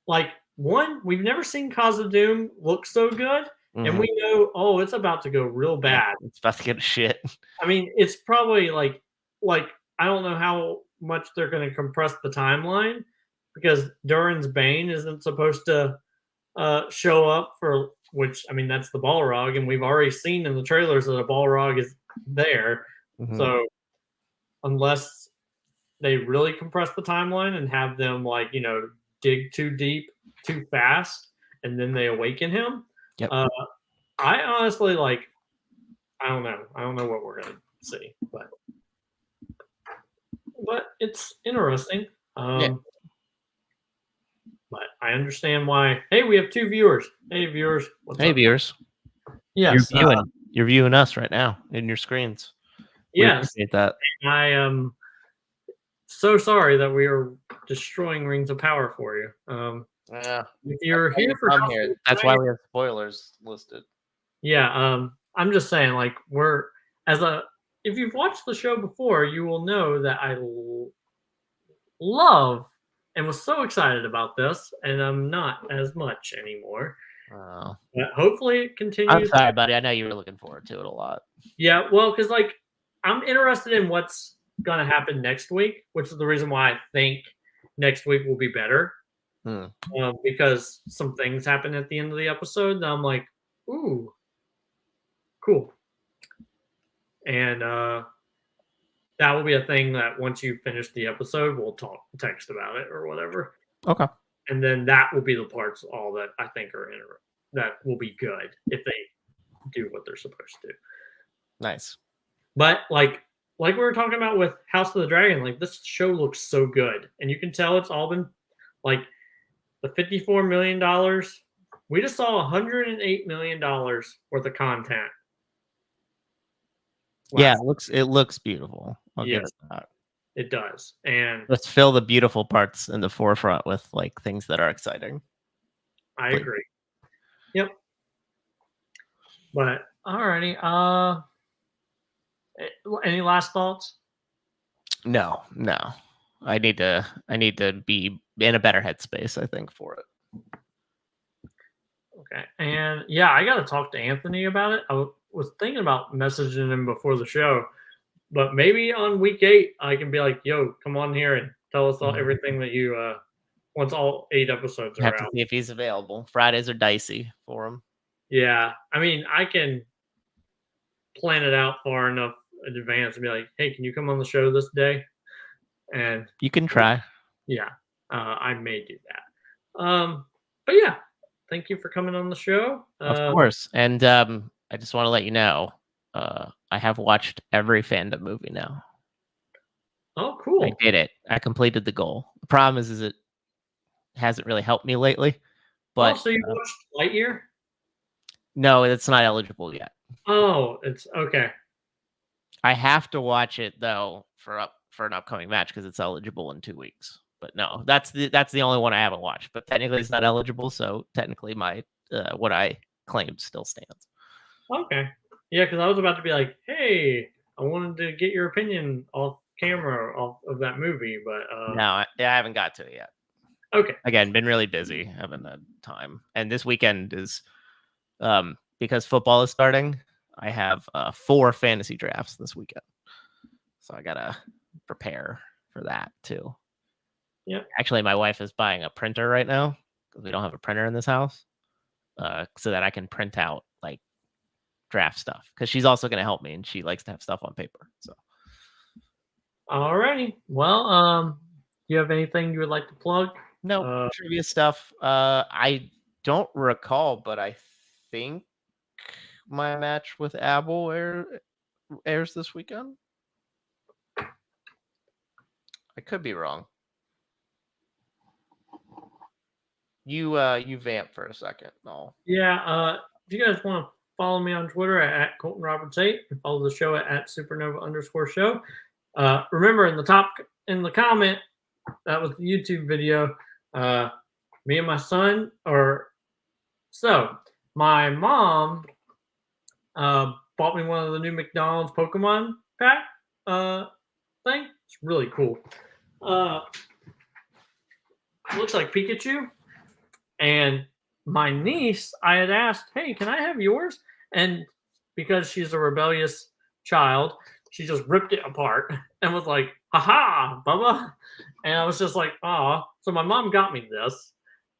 like one, we've never seen Khazad-dûm look so good, and we know, oh, it's about to go real bad. It's about to get shit. I mean, it's probably like I don't know how much they're going to compress the timeline because Durin's Bane isn't supposed to show up for which I mean that's the Balrog, and we've already seen in the trailers that a Balrog is there. So unless they really compress the timeline and have them like dig too deep too fast and then they awaken him, Yep. I honestly like I don't know what we're gonna see, but it's interesting. Yeah. But I understand why. Hey, we have 2 viewers. Hey, viewers. Hey, up? viewers. Yes, You're viewing us right now in your screens. We yes. appreciate that. I am so sorry that we are destroying Rings of Power for you. Yeah. If you're here for here, that's why we have spoilers listed. Yeah, I'm just saying, like if you've watched the show before, you will know that love and was so excited about this, and I'm not as much anymore. Oh. But hopefully it I'm continues. sorry, buddy. I know you were looking forward to it a lot. Yeah, well, because like I'm interested in what's gonna happen next week, which is the reason why I think next week will be better. Hmm. Because some things happen at the end of the episode, and I'm like, ooh, cool. And that will be a thing that once you finish the episode, we'll text about it or whatever. Okay. And then that will be the parts all that I think are that will be good if they do what they're supposed to. Nice. But like we were talking about with House of the Dragon, like this show looks so good, and you can tell it's all been like the $54 million. We just saw $108 million worth of content. Yeah, Last it looks beautiful. I'll give Yes, it that. it does. And Let's fill the beautiful parts in the forefront with like things that are exciting. I Please. agree. Yep. But alrighty. Any last thoughts? No. I need to be in a better headspace, I think, for it. Okay. And yeah, I got to talk to Anthony about it. I was thinking about messaging him before the show, but maybe on week 8 I can be like, "Yo, come on here and tell us everything that you once all 8 episodes I have are to out." see if he's available. Fridays are dicey for him. Yeah, I mean, I can plan it out far enough in advance and be like, "Hey, can you come on the show this day?" And You can try. yeah, I may do that. But yeah, thank you for coming on the show. Of course. And I just want to let you know, I have watched every fandom movie now. Oh, I cool. did it. I completed the goal. The problem is it hasn't really helped me lately. But So you watched Lightyear? no, it's not eligible yet. Oh, it's okay. I have to watch it though for an upcoming match because it's eligible in 2 weeks. But no, that's the only one I haven't watched. But technically, it's not eligible, so technically, my what I claimed still stands. Okay. Yeah, because I was about to be like, "Hey, I wanted to get your opinion off camera off of that movie," but No, I haven't got to it yet. okay. Again, been really busy, haven't had time. And this weekend is because football is starting. I have 4 fantasy drafts this weekend, so I gotta prepare for that too. Yeah. Actually, my wife is buying a printer right now because we don't have a printer in this house, so that I can print out like draft stuff. Because she's also going to help me, and she likes to have stuff on paper. So, Alrighty. Well, do you have anything you would like to plug? no trivia stuff. I don't recall, but I think my match with Abel airs this weekend. I could be wrong. You vamp for a second. No. Yeah. If you guys want to follow me on Twitter at Colton Roberts 8 and follow the show at SuperNova_show. Remember in the comment that was the YouTube video. Me and my son my mom bought me one of the new McDonald's Pokemon pack thing. It's really cool. It looks like Pikachu. And my niece, I had asked, "Hey, can I have yours?" And because she's a rebellious child, she just ripped it apart and was like, "Haha, Bubba." And I was just like, "Aw." So my mom got me this.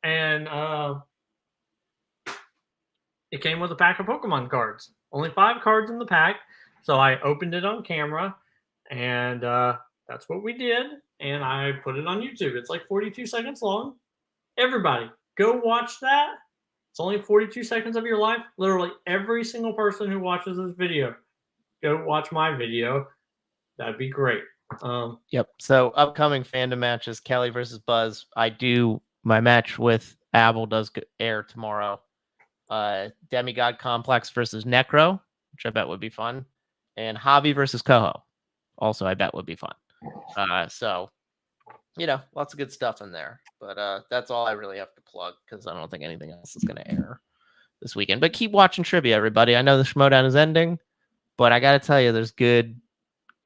And it came with a pack of Pokemon cards. Only 5 cards in the pack. So I opened it on camera, and that's what we did. And I put it on YouTube. It's like 42 seconds long. Everybody, go watch that. It's only 42 seconds of your life. Literally every single person who watches this video, go watch my video. That'd be great. Yep. So upcoming fandom matches: Kelly versus Buzz. My match with Abel does air tomorrow. Demigod Complex versus Necro, which I bet would be fun, and Hobby versus Coho, also I bet would be fun. So lots of good stuff in there. But that's all I really have to plug because I don't think anything else is going to air this weekend. But keep watching trivia, everybody. I know the Schmoedown is ending, but I got to tell you, there's good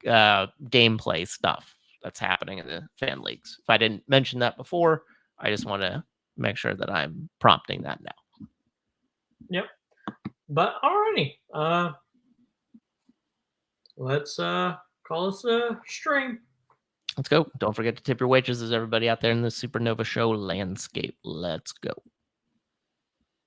gameplay stuff. that's happening in the fan leagues. If I didn't mention that before, I just want to make sure that I'm prompting that now. Yep. But alrighty. Let's call this a stream. Let's go. Don't forget to tip your waitresses, everybody out there in the SuperNova show landscape. Let's go.